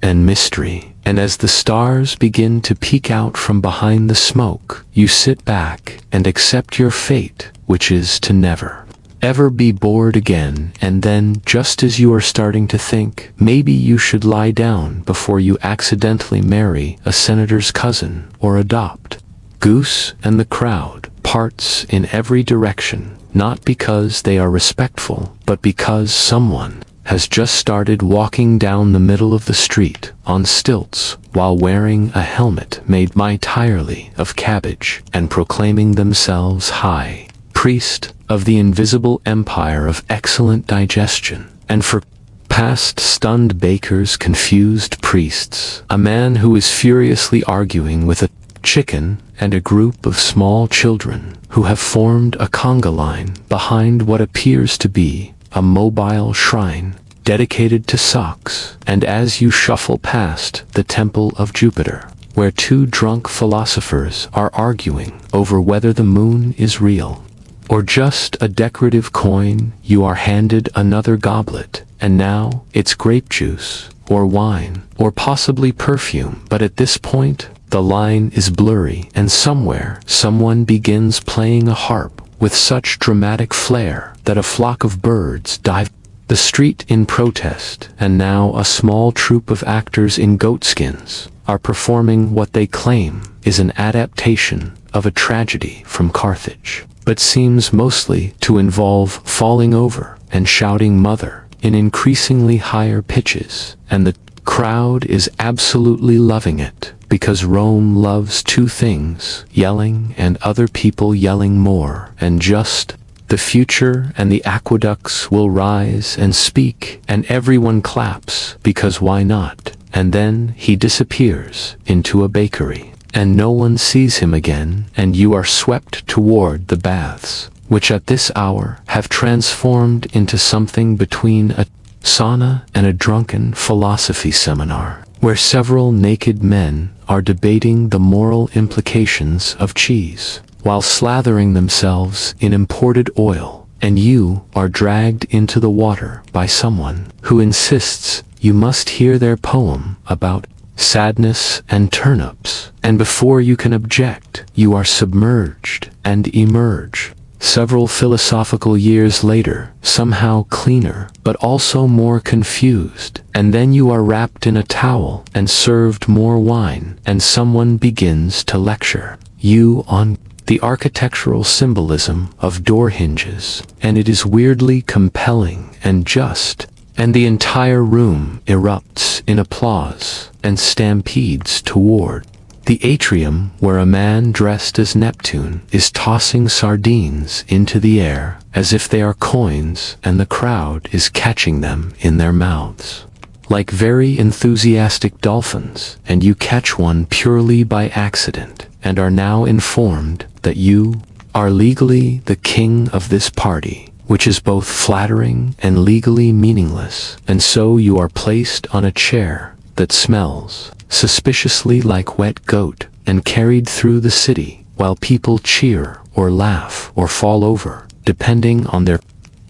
and mystery. And as the stars begin to peek out from behind the smoke, you sit back and accept your fate, which is to never ever be bored again. And then, just as you are starting to think maybe you should lie down before you accidentally marry a senator's cousin or adopt goose and the crowd parts in every direction, not because they are respectful, but because someone has just started walking down the middle of the street on stilts while wearing a helmet made entirely of cabbage and proclaiming themselves high priest of the invisible empire of excellent digestion, and for past stunned bakers, confused priests, a man who is furiously arguing with a chicken, and a group of small children who have formed a conga line behind what appears to be a mobile shrine dedicated to socks. And as you shuffle past the temple of Jupiter, where two drunk philosophers are arguing over whether the moon is real or just a decorative coin, you are handed another goblet, and now it's grape juice, or wine, or possibly perfume. But at this point, the line is blurry, and somewhere, someone begins playing a harp with such dramatic flair that a flock of birds dive the street in protest, and now a small troupe of actors in goatskins are performing what they claim is an adaptation of a tragedy from Carthage, but seems mostly to involve falling over and shouting mother in increasingly higher pitches, and the crowd is absolutely loving it, because Rome loves two things, yelling and other people yelling more, and just the future, and the aqueducts will rise and speak, and everyone claps, because why not? And then he disappears into a bakery, and no one sees him again, and you are swept toward the baths, which at this hour have transformed into something between a sauna and a drunken philosophy seminar, where several naked men are debating the moral implications of cheese, while slathering themselves in imported oil, and you are dragged into the water by someone who insists you must hear their poem about sadness and turnips, and before you can object, you are submerged and emerge. Several philosophical years later, somehow cleaner, but also more confused, and then you are wrapped in a towel and served more wine, and someone begins to lecture you on the architectural symbolism of door hinges, and it is weirdly compelling and just, and the entire room erupts in applause and stampedes toward the atrium, where a man dressed as Neptune is tossing sardines into the air as if they are coins, and the crowd is catching them in their mouths like very enthusiastic dolphins, and you catch one purely by accident and are now informed that you are legally the king of this party, which is both flattering and legally meaningless, and so you are placed on a chair that smells suspiciously like wet goat and carried through the city while people cheer or laugh or fall over, depending on their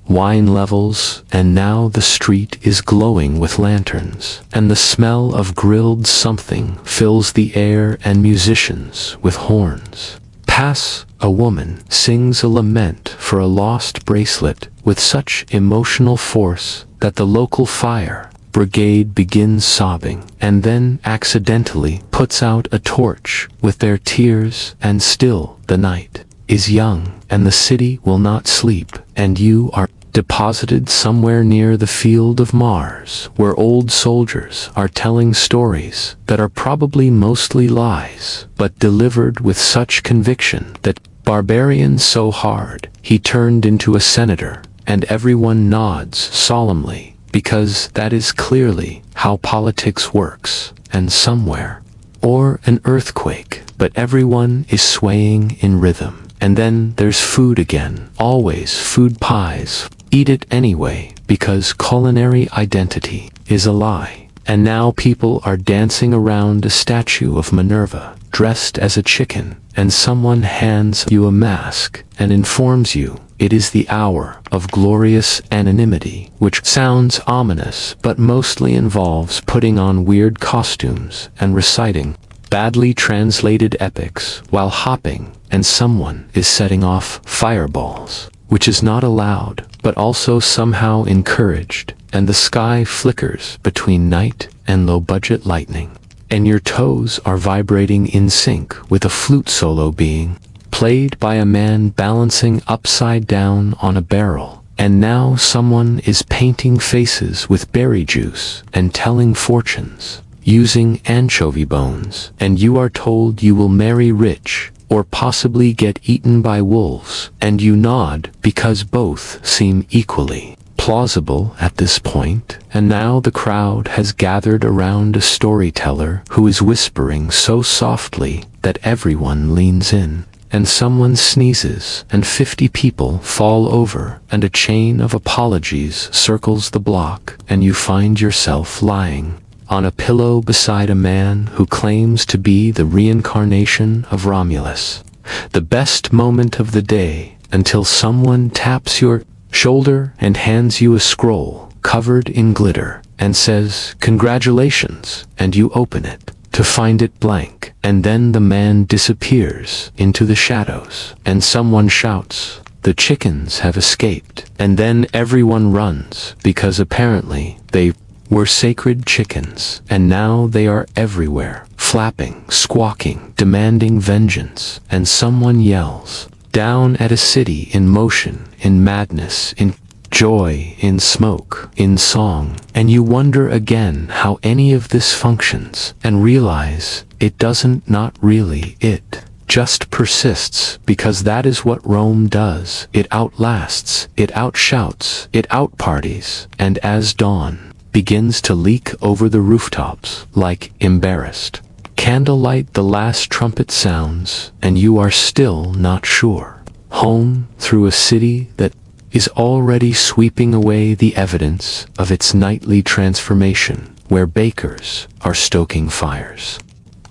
wine levels. And now the street is glowing with lanterns, and the smell of grilled something fills the air, and musicians with horns pass. A woman sings a lament for a lost bracelet with such emotional force that the local fire brigade begins sobbing, and then accidentally puts out a torch with their tears. And still the night is young, and the city will not sleep, and you are deposited somewhere near the field of Mars, where old soldiers are telling stories that are probably mostly lies, but delivered with such conviction that barbarian so hard he turned into a senator, and everyone nods solemnly, because that is clearly how politics works. And somewhere, or an earthquake, but everyone is swaying in rhythm. And then there's food again, always food pies. Eat it anyway, because culinary identity is a lie. And now people are dancing around a statue of Minerva, dressed as a chicken, and someone hands you a mask and informs you it is the hour of glorious anonymity, which sounds ominous but mostly involves putting on weird costumes and reciting badly translated epics while hopping, and someone is setting off fireballs, which is not allowed, but also somehow encouraged, and the sky flickers between night and low-budget lightning. and your toes are vibrating in sync with a flute solo being played by a man balancing upside down on a barrel. And now someone is painting faces with berry juice and telling fortunes using anchovy bones, and you are told you will marry rich or possibly get eaten by wolves, and you nod because both seem equally plausible at this point. And now the crowd has gathered around a storyteller who is whispering so softly that everyone leans in, and someone sneezes and 50 people fall over, and a chain of apologies circles the block, and you find yourself lying on a pillow beside a man who claims to be the reincarnation of Romulus. The best moment of the day, until someone taps your shoulder and hands you a scroll covered in glitter and says, "Congratulations," and you open it to find it blank, and then the man disappears into the shadows, and someone shouts, "The chickens have escaped," and then everyone runs, because apparently they were sacred chickens, and now they are everywhere, flapping, squawking, demanding vengeance, and someone yells, "Down at a city in motion, in madness, in joy, in smoke, in song," and you wonder again how any of this functions, and realize it doesn't, not really, it just persists, because that is what Rome does. It outlasts, it outshouts, it outparties, and as dawn begins to leak over the rooftops, like embarrassed candlelight, the last trumpet sounds, and you are still not sure. Home through a city that is already sweeping away the evidence of its nightly transformation, where bakers are stoking fires,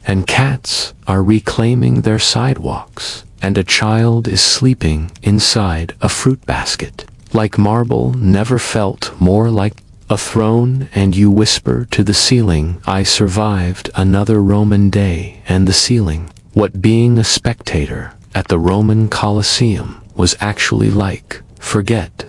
and cats are reclaiming their sidewalks, and a child is sleeping inside a fruit basket. Like marble never felt more like a throne, and you whisper to the ceiling, "I survived another Roman day," and the ceiling, what being a spectator at the Roman Colosseum was actually like. Forget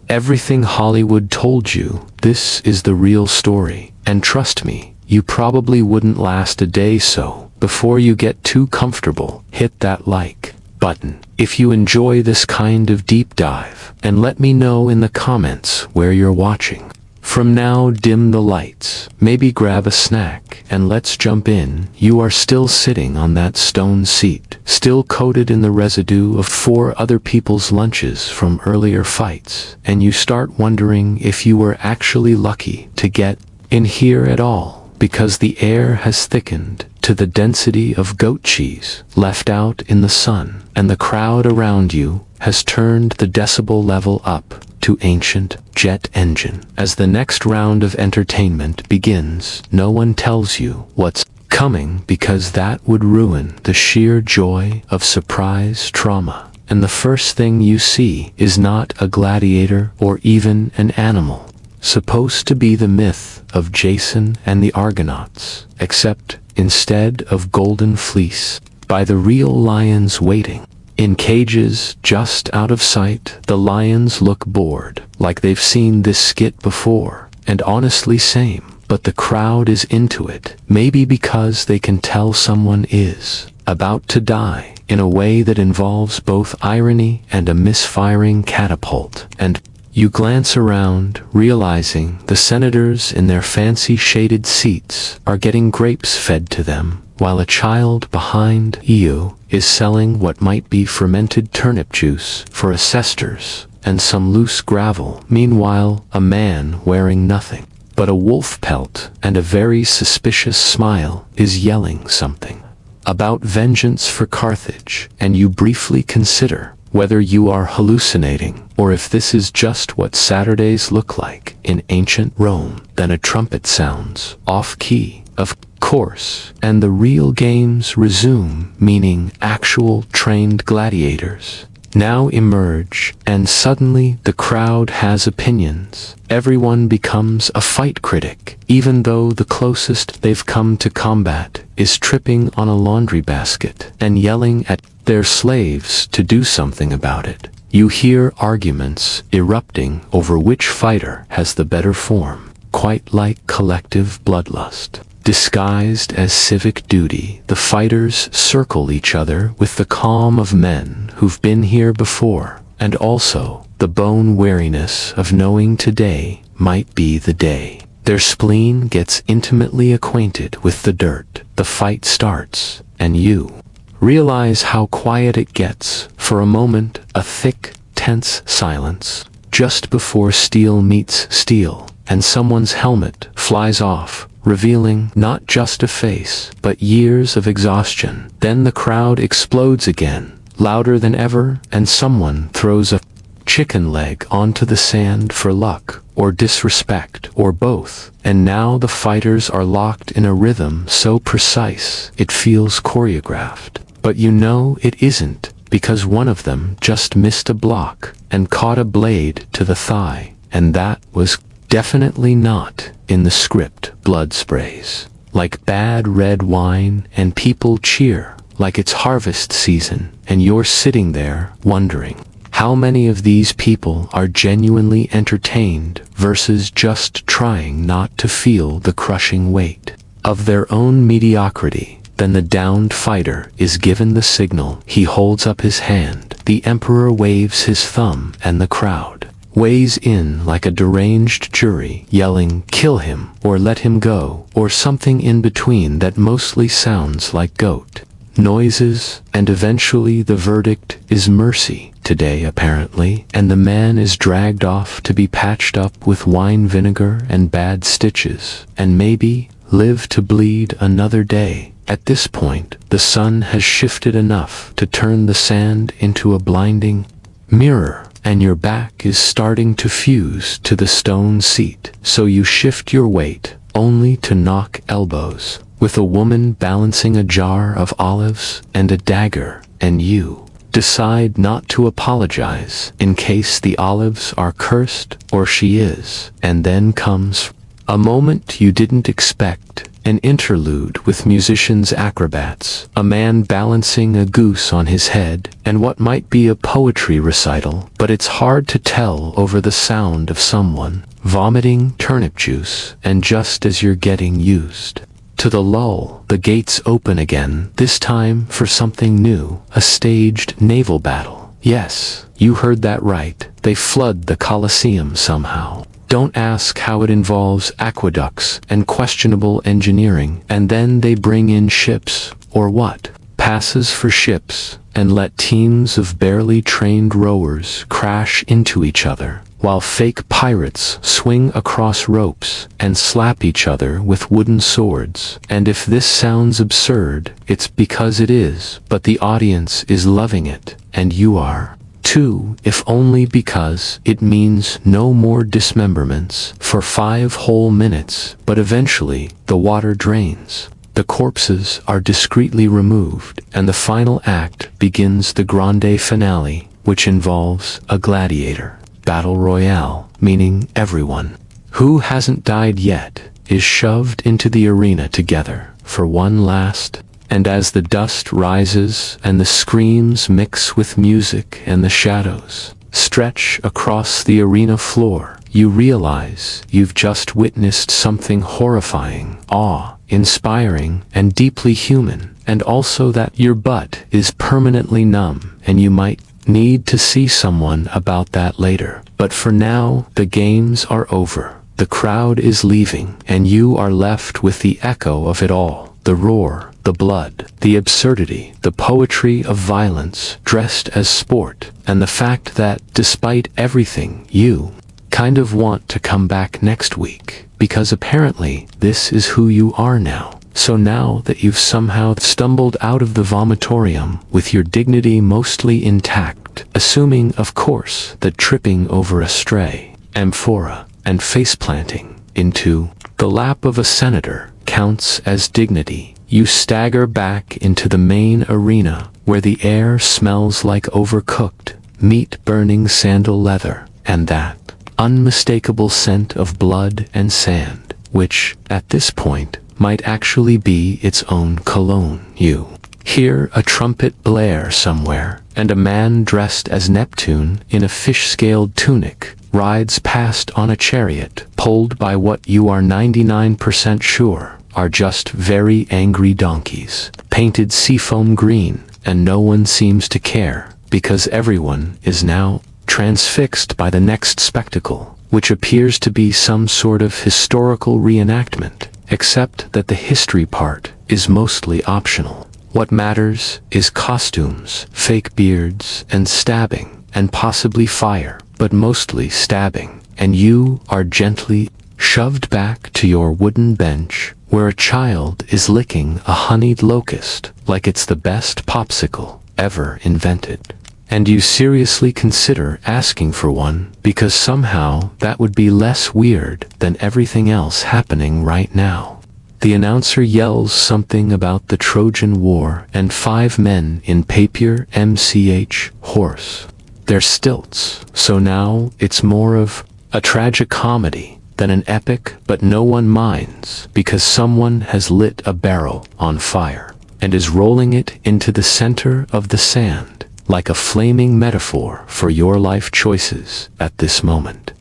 everything Hollywood told you. This is the real story, and trust me, you probably wouldn't last a day. So, before you get too comfortable, hit that like button if you enjoy this kind of deep dive, and let me know in the comments where you're watching from. Now dim the lights, maybe grab a snack, and let's jump in. You are still sitting on that stone seat, still coated in the residue of 4 other people's lunches from earlier fights, and you start wondering if you were actually lucky to get in here at all, because the air has thickened to the density of goat cheese left out in the sun, and the crowd around you has turned the decibel level up to ancient jet engine. As the next round of entertainment begins, no one tells you what's coming, because that would ruin the sheer joy of surprise trauma. And the first thing you see is not a gladiator or even an animal, supposed to be the myth of Jason and the Argonauts, except instead of golden fleece, by the real lions waiting in cages just out of sight. The lions look bored, like they've seen this skit before, and honestly same, but the crowd is into it, maybe because they can tell someone is about to die in a way that involves both irony and a misfiring catapult. And you glance around, realizing the senators in their fancy shaded seats are getting grapes fed to them, while a child behind you is selling what might be fermented turnip juice for assessors and some loose gravel. Meanwhile, a man wearing nothing but a wolf pelt and a very suspicious smile is yelling something about vengeance for Carthage, and you briefly consider whether you are hallucinating, or if this is just what Saturdays look like in ancient Rome. Then a trumpet sounds, off-key, of course, and the real games resume, meaning actual trained gladiators now emerge, and suddenly the crowd has opinions. Everyone becomes a fight critic, even though the closest they've come to combat is tripping on a laundry basket and yelling at their slaves to do something about it. You hear arguments erupting over which fighter has the better form, quite like collective bloodlust. Disguised as civic duty, the fighters circle each other with the calm of men who've been here before, and also the bone weariness of knowing today might be the day. Their spleen gets intimately acquainted with the dirt. The fight starts, and you realize how quiet it gets. For a moment, a thick, tense silence, just before steel meets steel, and someone's helmet flies off, revealing not just a face, but years of exhaustion. Then the crowd explodes again, louder than ever, and someone throws a chicken leg onto the sand for luck, or disrespect, or both. And now the fighters are locked in a rhythm so precise it feels choreographed. But you know it isn't, because one of them just missed a block and caught a blade to the thigh, and that was definitely not in the script. Blood sprays like bad red wine, and people cheer like it's harvest season, and you're sitting there wondering how many of these people are genuinely entertained versus just trying not to feel the crushing weight of their own mediocrity. Then the downed fighter is given the signal. He holds up his hand, the emperor waves his thumb, and the crowd weighs in like a deranged jury, yelling, "Kill him," or "Let him go," or something in between that mostly sounds like goat noises, and eventually the verdict is mercy today apparently, and the man is dragged off to be patched up with wine vinegar and bad stitches, and maybe live to bleed another day. At this point, the sun has shifted enough to turn the sand into a blinding mirror, and your back is starting to fuse to the stone seat, so you shift your weight, only to knock elbows with a woman balancing a jar of olives and a dagger, and you decide not to apologize in case the olives are cursed, or she is. And then comes a moment you didn't expect, an interlude with musicians, acrobats, a man balancing a goose on his head, and what might be a poetry recital, but it's hard to tell over the sound of someone vomiting turnip juice. And just as you're getting used to the lull, the gates open again, this time for something new, a staged naval battle. Yes, you heard that right. They flood the Colosseum somehow. Don't ask how. It involves aqueducts and questionable engineering, and then they bring in ships, or what passes for ships, and let teams of barely trained rowers crash into each other, while fake pirates swing across ropes and slap each other with wooden swords. And if this sounds absurd, it's because it is, but the audience is loving it, and you are too, if only because it means no more dismemberments for 5 whole minutes. But eventually, the water drains. The corpses are discreetly removed, and the final act begins, the grande finale, which involves a gladiator battle royale, meaning everyone who hasn't died yet is shoved into the arena together for one last. And as the dust rises and the screams mix with music and the shadows stretch across the arena floor, you realize you've just witnessed something horrifying, awe-inspiring, and deeply human, and also that your butt is permanently numb, and you might need to see someone about that later. But for now, the games are over. The crowd is leaving, and you are left with the echo of it all. The roar, the blood, the absurdity, the poetry of violence dressed as sport, and the fact that, despite everything, you kind of want to come back next week, because apparently this is who you are now. So now that you've somehow stumbled out of the vomitorium with your dignity mostly intact, assuming of course that tripping over a stray amphora and faceplanting into the lap of a senator counts as dignity, you stagger back into the main arena where the air smells like overcooked meat, burning sandal leather, and that unmistakable scent of blood and sand, which, at this point, might actually be its own cologne. You hear a trumpet blare somewhere, and a man dressed as Neptune in a fish-scaled tunic rides past on a chariot, pulled by what you are 99% sure are just very angry donkeys, painted seafoam green, and no one seems to care, because everyone is now transfixed by the next spectacle, which appears to be some sort of historical reenactment, except that the history part is mostly optional. What matters is costumes, fake beards, and stabbing, and possibly fire, but mostly stabbing, and you are gently shoved back to your wooden bench, where a child is licking a honeyed locust like it's the best popsicle ever invented. And you seriously consider asking for one, because somehow that would be less weird than everything else happening right now. The announcer yells something about the Trojan War and 5 men in papier mch horse. They're stilts, so now it's more of a tragicomedy than an epic, but no one minds because someone has lit a barrel on fire and is rolling it into the center of the sand like a flaming metaphor for your life choices at this moment.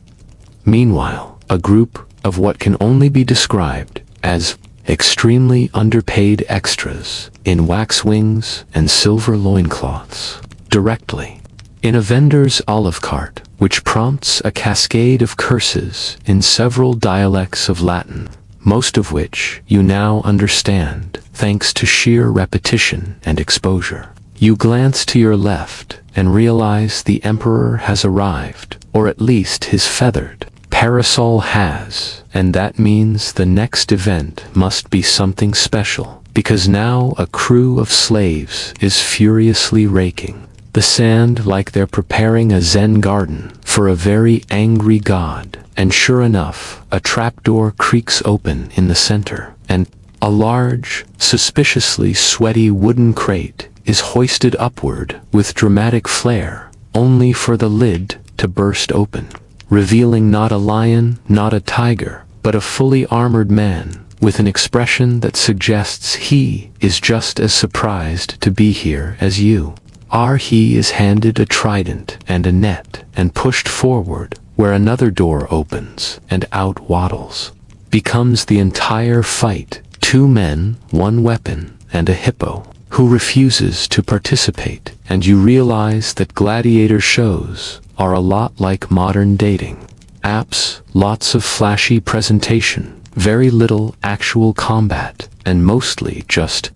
Meanwhile, a group of what can only be described as extremely underpaid extras in wax wings and silver loincloths directly in a vendor's olive cart, which prompts a cascade of curses in several dialects of Latin, most of which you now understand thanks to sheer repetition and exposure. You glance to your left and realize the emperor has arrived, or at least his feathered parasol has, and that means the next event must be something special, because now a crew of slaves is furiously raking the sand like they're preparing a Zen garden for a very angry god, and sure enough, a trapdoor creaks open in the center, and a large, suspiciously sweaty wooden crate is hoisted upward with dramatic flair, only for the lid to burst open, revealing not a lion, not a tiger, but a fully armored man with an expression that suggests he is just as surprised to be here as you. He is handed a trident and a net and pushed forward, where another door opens and out waddles. Becomes the entire fight, 2 men, 1 weapon, and a hippo, who refuses to participate, and you realize that gladiator shows are a lot like modern dating apps, lots of flashy presentation, very little actual combat, and mostly just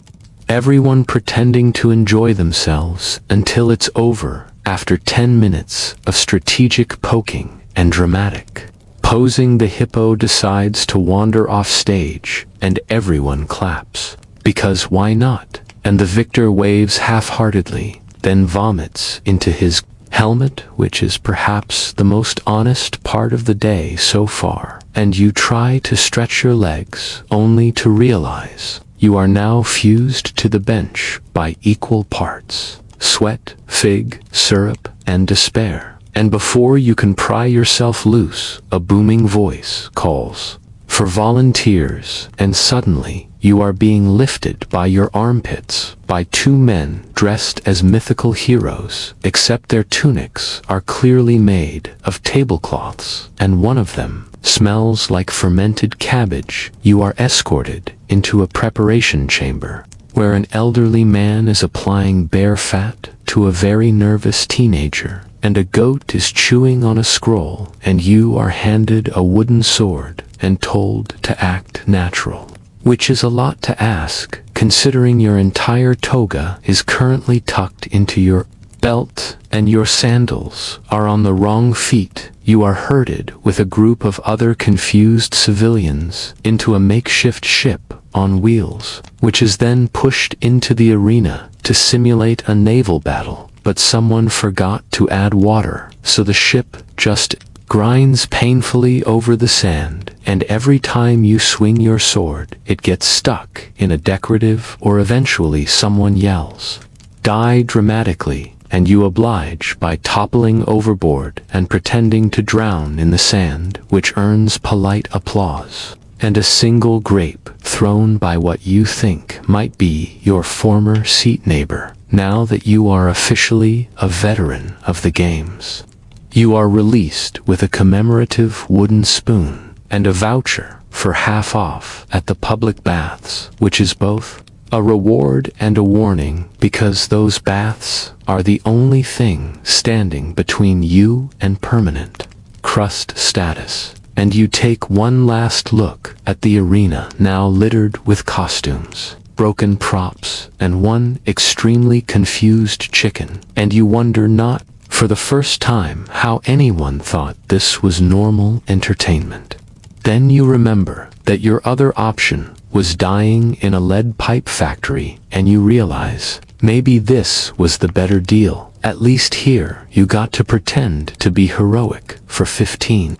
everyone pretending to enjoy themselves until it's over after 10 minutes of strategic poking and dramatic posing. The hippo decides to wander off stage, and everyone claps, because why not? And the victor waves half-heartedly, then vomits into his helmet, which is perhaps the most honest part of the day so far, and you try to stretch your legs, only to realize you are now fused to the bench by equal parts sweat, fig, syrup, and despair. And before you can pry yourself loose, a booming voice calls for volunteers, and suddenly you are being lifted by your armpits by 2 men dressed as mythical heroes, except their tunics are clearly made of tablecloths, and one of them smells like fermented cabbage. You are escorted into a preparation chamber, where an elderly man is applying bear fat to a very nervous teenager, and a goat is chewing on a scroll, and you are handed a wooden sword and told to act natural. Which is a lot to ask, considering your entire toga is currently tucked into your belt, and your sandals are on the wrong feet. You are herded with a group of other confused civilians into a makeshift ship on wheels, which is then pushed into the arena to simulate a naval battle, but someone forgot to add water, so the ship just grinds painfully over the sand, and every time you swing your sword, it gets stuck in a decorative, or eventually someone yells, "Die," dramatically, and you oblige by toppling overboard and pretending to drown in the sand, which earns polite applause, and a single grape thrown by what you think might be your former seat neighbor, now that you are officially a veteran of the games. You are released with a commemorative wooden spoon and a voucher for half off at the public baths, which is both a reward and a warning, because those baths are the only thing standing between you and permanent crust status. And you take one last look at the arena, now littered with costumes, broken props, and one extremely confused chicken, and you wonder not for the first time how anyone thought this was normal entertainment. Then you remember that your other option was dying in a lead pipe factory, and you realize maybe this was the better deal. At least here you got to pretend to be heroic for 15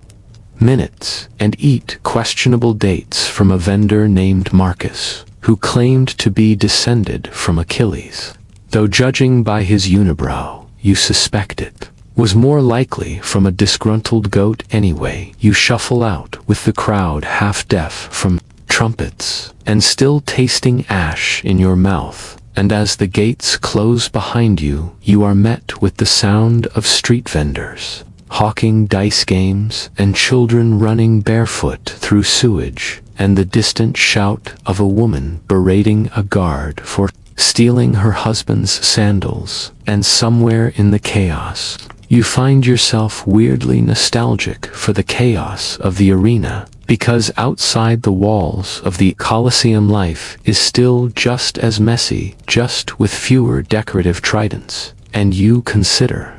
minutes and eat questionable dates from a vendor named Marcus, who claimed to be descended from Achilles, though judging by his unibrow, you suspect it was more likely from a disgruntled goat anyway. You shuffle out with the crowd, half deaf from trumpets and still tasting ash in your mouth, and as the gates close behind you, you are met with the sound of street vendors hawking dice games and children running barefoot through sewage, and the distant shout of a woman berating a guard for stealing her husband's sandals. And somewhere in the chaos, you find yourself weirdly nostalgic for the chaos of the arena, because outside the walls of the Colosseum life is still just as messy, just with fewer decorative tridents, and you consider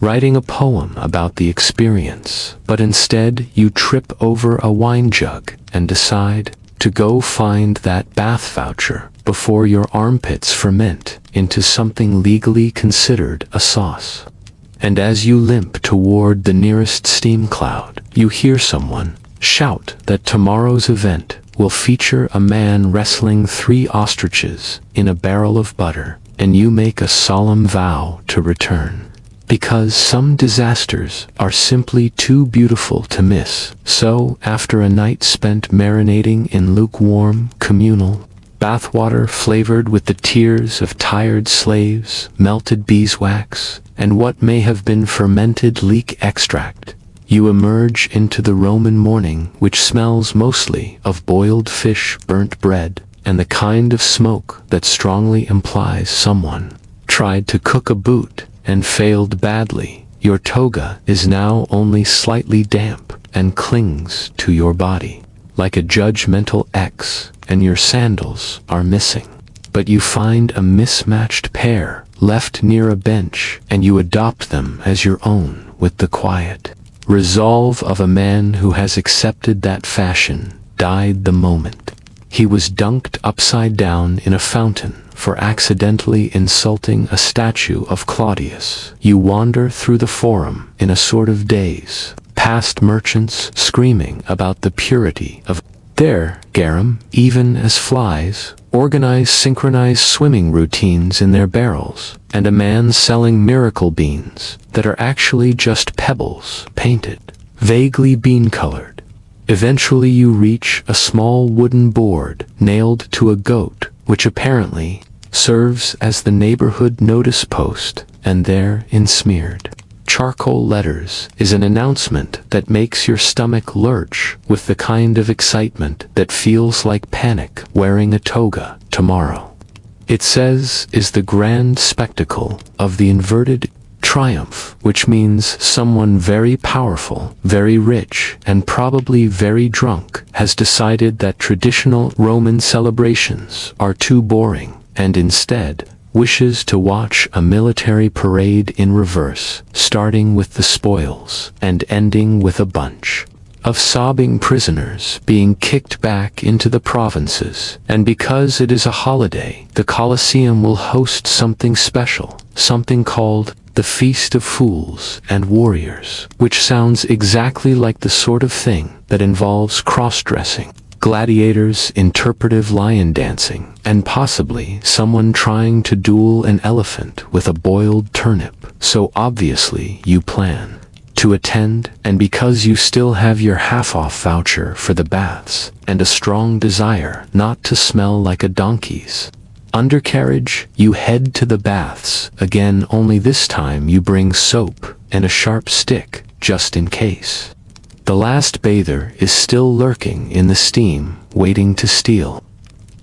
writing a poem about the experience, but instead you trip over a wine jug and decide to go find that bath voucher before your armpits ferment into something legally considered a sauce. And as you limp toward the nearest steam cloud, you hear someone shout that tomorrow's event will feature a man wrestling 3 ostriches in a barrel of butter, and you make a solemn vow to return, because some disasters are simply too beautiful to miss. So, after a night spent marinating in lukewarm, communal bathwater flavored with the tears of tired slaves, melted beeswax, and what may have been fermented leek extract, you emerge into the Roman morning, which smells mostly of boiled fish, burnt bread, and the kind of smoke that strongly implies someone tried to cook a boot and failed badly. Your toga is now only slightly damp and clings to your body like a judgmental X, and your sandals are missing. But you find a mismatched pair left near a bench, and you adopt them as your own with the quiet resolve of a man who has accepted that fashion died the moment he was dunked upside down in a fountain for accidentally insulting a statue of Claudius. You wander through the forum in a sort of daze, past merchants screaming about the purity of their garum, even as flies organize synchronized swimming routines in their barrels, and a man selling miracle beans that are actually just pebbles, painted vaguely bean-colored. Eventually you reach a small wooden board nailed to a goat, which apparently serves as the neighborhood notice post, and there, in smeared charcoal letters, is an announcement that makes your stomach lurch with the kind of excitement that feels like panic wearing a toga tomorrow. It says is the grand spectacle of the inverted triumph, which means someone very powerful, very rich, and probably very drunk has decided that traditional Roman celebrations are too boring, and instead wishes to watch a military parade in reverse, starting with the spoils and ending with a bunch of sobbing prisoners being kicked back into the provinces. And because it is a holiday, the Colosseum will host something special, something called the Feast of Fools and Warriors, which sounds exactly like the sort of thing that involves cross-dressing, gladiators, interpretive lion dancing, and possibly someone trying to duel an elephant with a boiled turnip. So obviously you plan to attend, and because you still have your half-off voucher for the baths, and a strong desire not to smell like a donkey's undercarriage, you head to the baths again, only this time you bring soap and a sharp stick, just in case. The last bather is still lurking in the steam, waiting to steal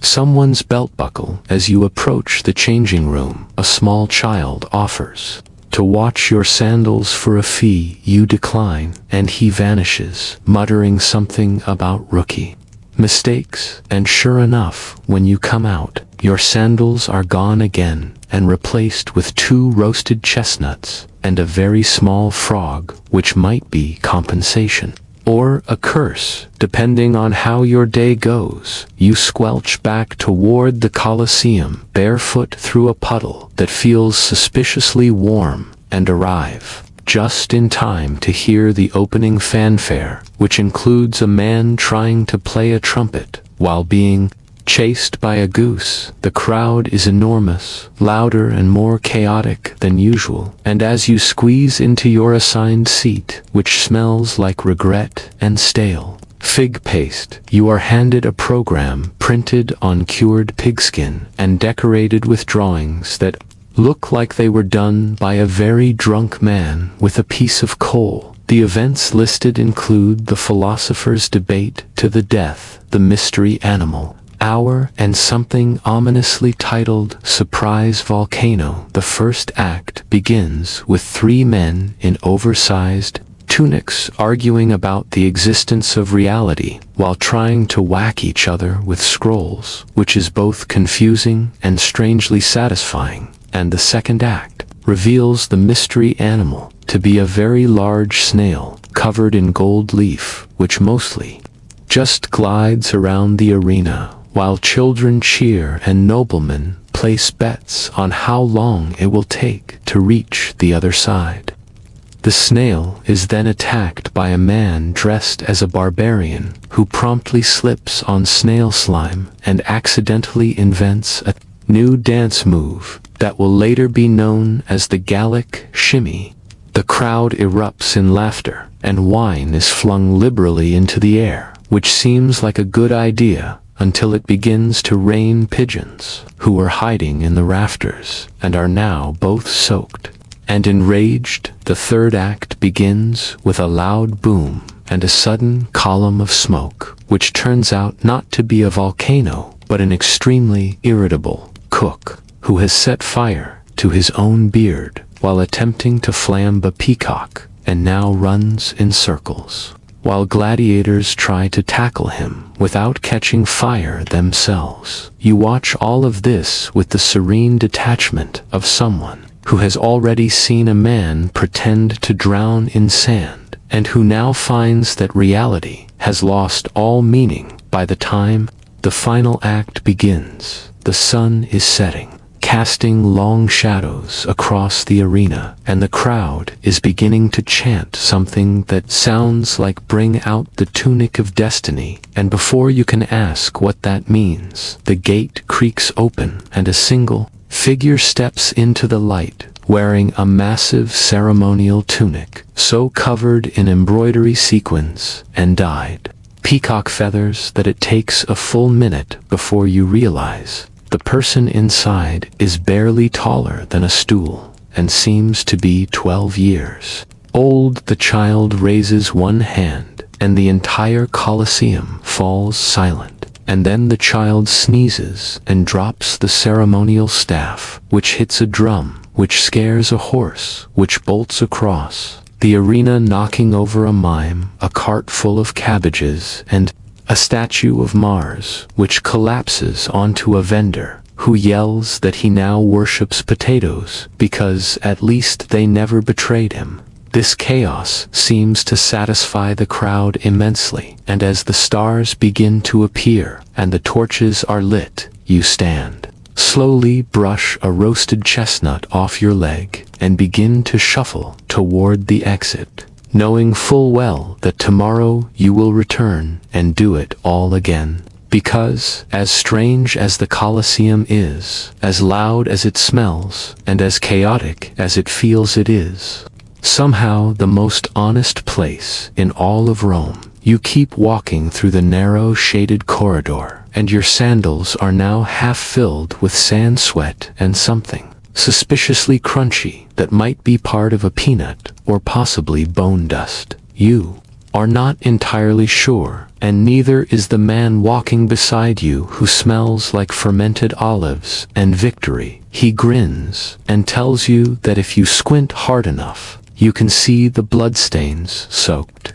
someone's belt buckle as you approach the changing room. A small child offers to watch your sandals for a fee. You decline, and he vanishes, muttering something about rookie mistakes. And sure enough, when you come out, your sandals are gone again, and replaced with 2 roasted chestnuts and a very small frog, which might be compensation or a curse, depending on how your day goes. You squelch back toward the Colosseum, barefoot through a puddle that feels suspiciously warm, and arrive just in time to hear the opening fanfare, which includes a man trying to play a trumpet while being chased by a goose. The crowd is enormous, louder and more chaotic than usual, and as you squeeze into your assigned seat, which smells like regret and stale fig paste, you are handed a program printed on cured pigskin and decorated with drawings that look like they were done by a very drunk man with a piece of coal. The events listed include the philosopher's debate to the death, the mystery animal hour, and something ominously titled Surprise Volcano. The first act begins with 3 men in oversized tunics arguing about the existence of reality while trying to whack each other with scrolls, which is both confusing and strangely satisfying. And the second act reveals the mystery animal to be a very large snail covered in gold leaf, which mostly just glides around the arena, while children cheer and noblemen place bets on how long it will take to reach the other side. The snail is then attacked by a man dressed as a barbarian who promptly slips on snail slime and accidentally invents a new dance move that will later be known as the Gallic shimmy. The crowd erupts in laughter, and wine is flung liberally into the air, which seems like a good idea until it begins to rain pigeons, who were hiding in the rafters and are now both soaked and enraged. The third act begins with a loud boom and a sudden column of smoke, which turns out not to be a volcano, but an extremely irritable cook who has set fire to his own beard while attempting to flambe a peacock, and now runs in circles, while gladiators try to tackle him without catching fire themselves. You watch all of this with the serene detachment of someone who has already seen a man pretend to drown in sand, and who now finds that reality has lost all meaning by the time the final act begins. The sun is setting, casting long shadows across the arena, and the crowd is beginning to chant something that sounds like "Bring out the tunic of destiny," and before you can ask what that means, the gate creaks open and a single figure steps into the light, wearing a massive ceremonial tunic, so covered in embroidery sequins and dyed peacock feathers that it takes a full minute before you realize the person inside is barely taller than a stool and seems to be 12 years old. The child raises one hand and the entire Colosseum falls silent, and then the child sneezes and drops the ceremonial staff, which hits a drum, which scares a horse, which bolts across the arena, knocking over a mime, a cart full of cabbages, and a statue of Mars, which collapses onto a vendor who yells that he now worships potatoes because at least they never betrayed him. This chaos seems to satisfy the crowd immensely, and as the stars begin to appear and the torches are lit, you stand, slowly brush a roasted chestnut off your leg, and begin to shuffle toward the exit, knowing full well that tomorrow you will return and do it all again. Because, as strange as the Colosseum is, as loud as it smells, and as chaotic as it feels it is, somehow the most honest place in all of Rome, you keep walking through the narrow shaded corridor, and your sandals are now half filled with sand, sweat, and something suspiciously crunchy that might be part of a peanut or possibly bone dust. You are not entirely sure, and neither is the man walking beside you who smells like fermented olives and victory. He grins and tells you that if you squint hard enough, you can see the bloodstains soaked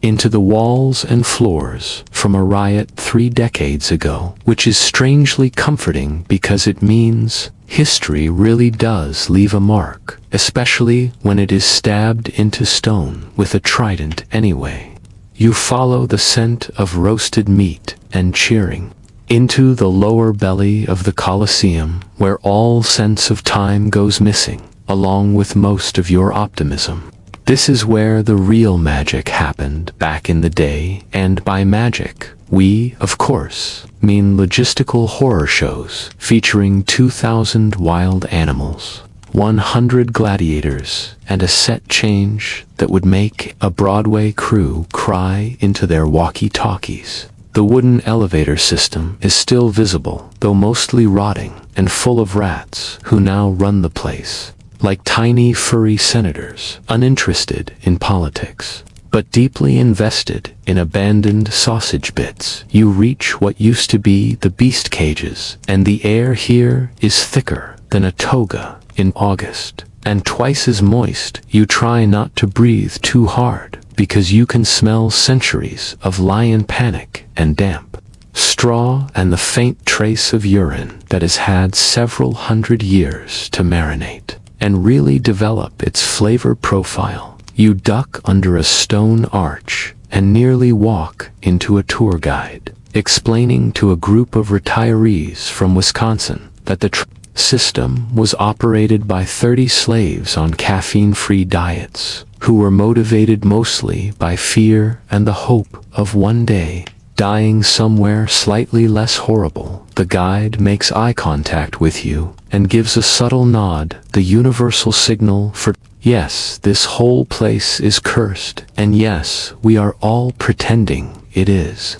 into the walls and floors from a riot 3 decades ago, which is strangely comforting because it means history really does leave a mark, especially when it is stabbed into stone with a trident anyway. You follow the scent of roasted meat and cheering into the lower belly of the Colosseum, where all sense of time goes missing, along with most of your optimism. This is where the real magic happened back in the day, and by magic, we, of course, mean logistical horror shows featuring 2,000 wild animals, 100 gladiators, and a set change that would make a Broadway crew cry into their walkie-talkies. The wooden elevator system is still visible, though mostly rotting and full of rats who now run the place, like tiny furry senators, uninterested in politics, but deeply invested in abandoned sausage bits. You reach what used to be the beast cages, and the air here is thicker than a toga in August, and twice as moist. You try not to breathe too hard, because you can smell centuries of lion panic and damp straw and the faint trace of urine that has had several hundred years to marinate and really develop its flavor profile. You duck under a stone arch and nearly walk into a tour guide, explaining to a group of retirees from Wisconsin that the system was operated by 30 slaves on caffeine-free diets, who were motivated mostly by fear and the hope of one day dying somewhere slightly less horrible. The guide makes eye contact with you and gives a subtle nod, the universal signal for, yes, this whole place is cursed, and yes, we are all pretending it is.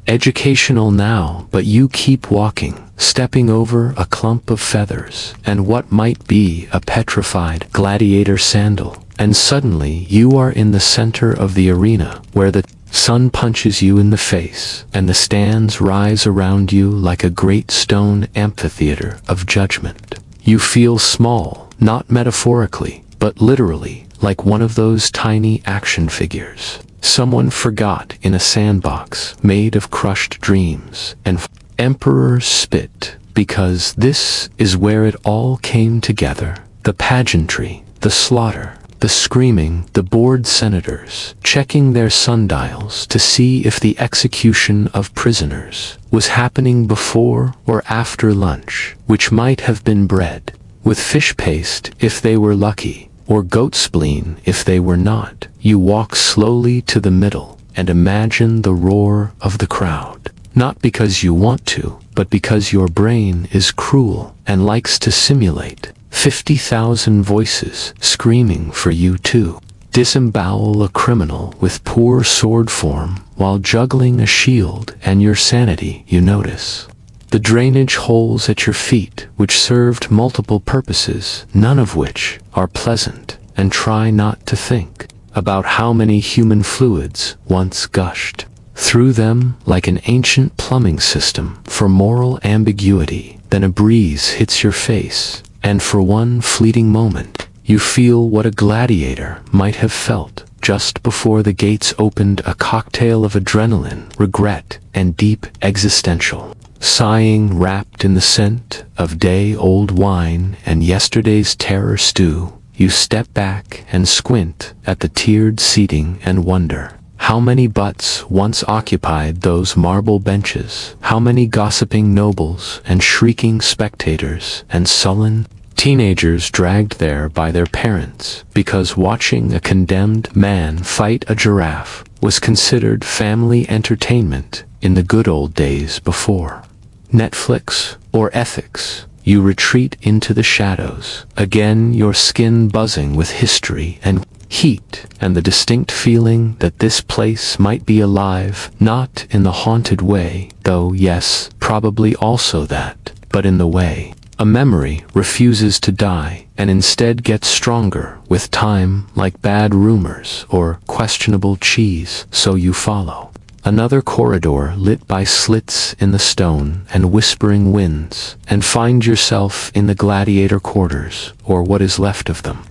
Educational now, but you keep walking, stepping over a clump of feathers and what might be a petrified gladiator sandal, and suddenly you are in the center of the arena, where the sun punches you in the face, and the stands rise around you like a great stone amphitheater of judgment. You feel small, not metaphorically, but literally, like one of those tiny action figures someone forgot in a sandbox made of crushed dreams and emperor's spit, because this is where it all came together. The pageantry, the slaughter, the screaming, the bored senators checking their sundials to see if the execution of prisoners was happening before or after lunch, which might have been bread with fish paste if they were lucky, or goat spleen if they were not. You walk slowly to the middle and imagine the roar of the crowd, not because you want to, but because your brain is cruel and likes to simulate 50,000 voices screaming for you to disembowel a criminal with poor sword form while juggling a shield and your sanity. You notice the drainage holes at your feet, which served multiple purposes, none of which are pleasant, and try not to think about how many human fluids once gushed through them like an ancient plumbing system for moral ambiguity. Then a breeze hits your face, and for one fleeting moment, you feel what a gladiator might have felt just before the gates opened, a cocktail of adrenaline, regret, and deep existential sighing wrapped in the scent of day-old wine and yesterday's terror stew. You step back and squint at the tiered seating and wonder how many butts once occupied those marble benches, how many gossiping nobles and shrieking spectators and sullen teenagers dragged there by their parents because watching a condemned man fight a giraffe was considered family entertainment in the good old days before Netflix or ethics. You retreat into the shadows, again your skin buzzing with history and heat, and the distinct feeling that this place might be alive, not in the haunted way, though yes, probably also that, but in the way A memory refuses to die and instead gets stronger with time, like bad rumors or questionable cheese, so you follow. Another corridor lit by slits in the stone and whispering winds, and find yourself in the gladiator quarters, or what is left of them.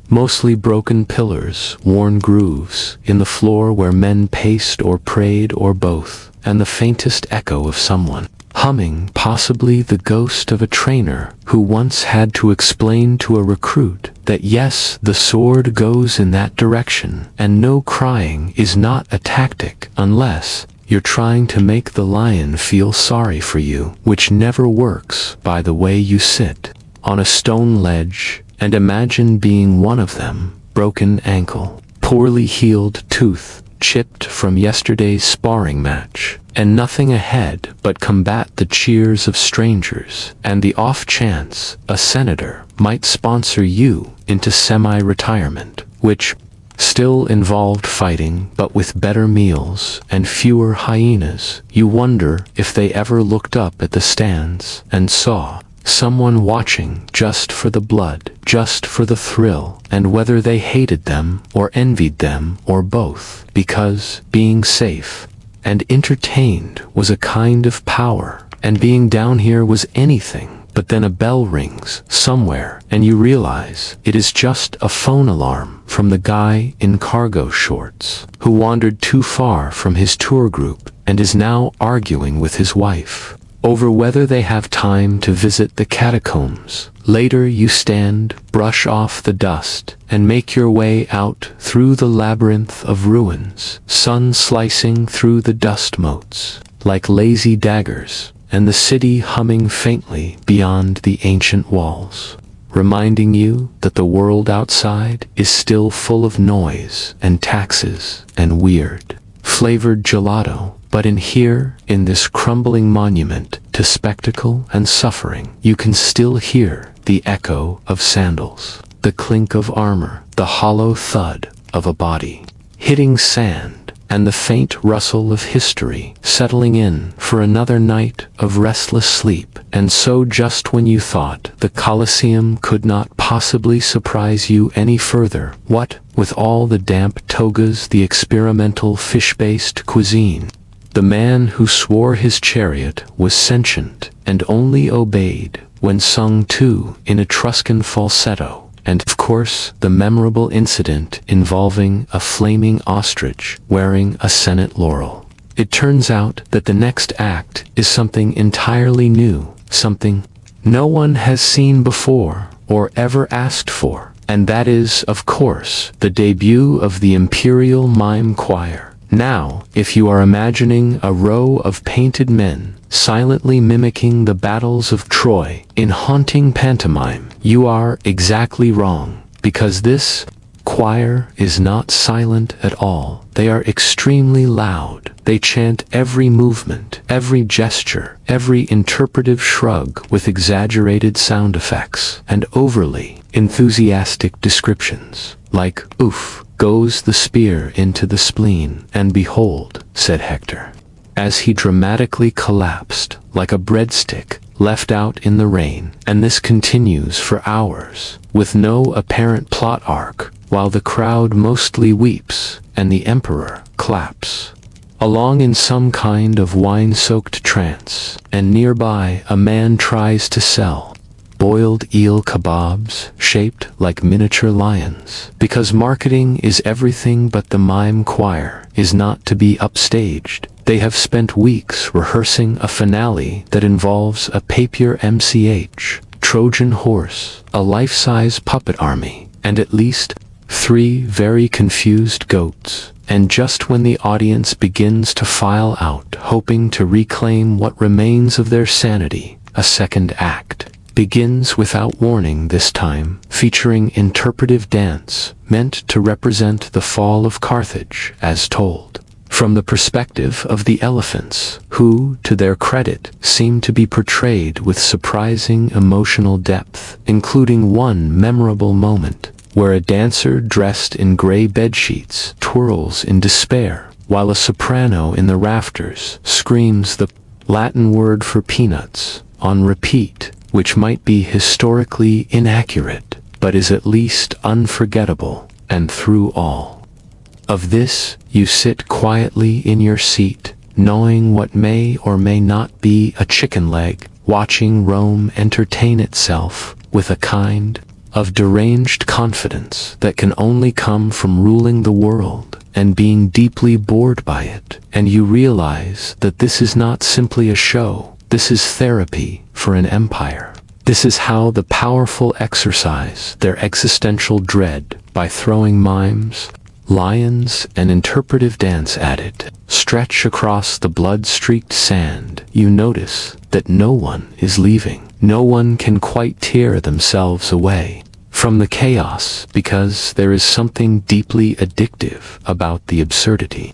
Mostly broken pillars, worn grooves in the floor where men paced or prayed or both, and the faintest echo of someone humming, possibly the ghost of a trainer who once had to explain to a recruit that yes, the sword goes in that direction, and no crying is not a tactic unless you're trying to make the lion feel sorry for you, which never works. By the way, you sit on a stone ledge and imagine being one of them. Broken ankle, poorly healed tooth, chipped from yesterday's sparring match, and nothing ahead but combat the cheers of strangers and the off chance a senator might sponsor you into semi-retirement, which still involved fighting but with better meals and fewer hyenas. You wonder if they ever looked up at the stands and saw someone watching just for the blood, just for the thrill, and whether they hated them or envied them or both, because being safe and entertained was a kind of power, and being down here was anything. But then a bell rings somewhere, and you realize it is just a phone alarm from the guy in cargo shorts who wandered too far from his tour group and is now arguing with his wife over whether they have time to visit the catacombs. Later you stand, brush off the dust, and make your way out through the labyrinth of ruins, sun slicing through the dust motes like lazy daggers, and the city humming faintly beyond the ancient walls, reminding you that the world outside is still full of noise and taxes and weird, flavored gelato. But in this crumbling monument to spectacle and suffering, you can still hear the echo of sandals, the clink of armor, the hollow thud of a body hitting sand, and the faint rustle of history settling in for another night of restless sleep. And so just when you thought the Colosseum could not possibly surprise you any further, what with all the damp togas, the experimental fish-based cuisine, the man who swore his chariot was sentient and only obeyed when sung to in Etruscan falsetto, and of course the memorable incident involving a flaming ostrich wearing a Senate laurel. It turns out that the next act is something entirely new, something no one has seen before or ever asked for, and that is, of course, the debut of the Imperial Mime Choir. Now, if you are imagining a row of painted men silently mimicking the battles of Troy in haunting pantomime, you are exactly wrong, because this choir is not silent at all. They are extremely loud. They chant every movement, every gesture, every interpretive shrug with exaggerated sound effects and overly enthusiastic descriptions, like, "Oof, goes the spear into the spleen, and behold," said Hector, as he dramatically collapsed like a breadstick left out in the rain. And this continues for hours, with no apparent plot arc, while the crowd mostly weeps and the emperor claps along in some kind of wine-soaked trance, and nearby a man tries to sell boiled eel kebabs shaped like miniature lions, because marketing is everything. But the mime choir is not to be upstaged. They have spent weeks rehearsing a finale that involves a papier MCH, Trojan horse, a life-size puppet army, and at least 3 very confused goats. And just when the audience begins to file out, hoping to reclaim what remains of their sanity, a second act begins without warning, this time featuring interpretive dance meant to represent the fall of Carthage as told from the perspective of the elephants, who, to their credit, seem to be portrayed with surprising emotional depth, including one memorable moment where a dancer dressed in gray bedsheets twirls in despair while a soprano in the rafters screams the Latin word for peanuts on repeat. which might be historically inaccurate, but is at least unforgettable, and through all of this, you sit quietly in your seat, knowing what may or may not be a chicken leg, watching Rome entertain itself with a kind of deranged confidence that can only come from ruling the world and being deeply bored by it, and you realize that this is not simply a show, this is therapy for an empire. This is how the powerful exercise their existential dread by throwing mimes, lions, and interpretive dance at it. Stretch across the blood-streaked sand, you notice that no one is leaving. No one can quite tear themselves away from the chaos because there is something deeply addictive about the absurdity.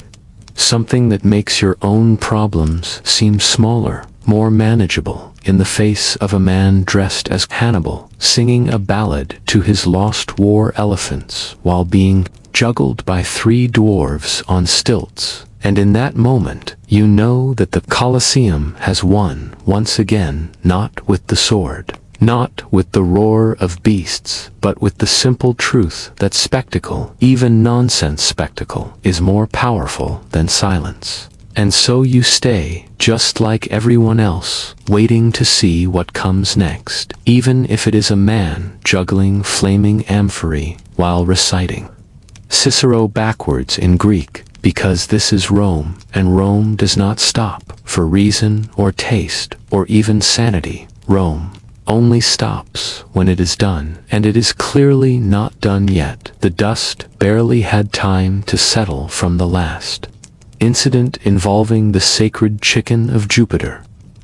Something that makes your own problems seem smaller, more manageable, in the face of a man dressed as Hannibal, singing a ballad to his lost war elephants while being juggled by 3 dwarves on stilts. And in that moment, you know that the Colosseum has won once again, not with the sword, not with the roar of beasts, but with the simple truth that spectacle, even nonsense spectacle, is more powerful than silence. And so you stay, just like everyone else, waiting to see what comes next, even if it is a man juggling flaming amphorae while reciting Cicero backwards in Greek, because this is Rome, and Rome does not stop for reason or taste or even sanity. Rome only stops when it is done, and it is clearly not done yet. The dust barely had time to settle from the last incident involving the sacred chicken of Jupiter,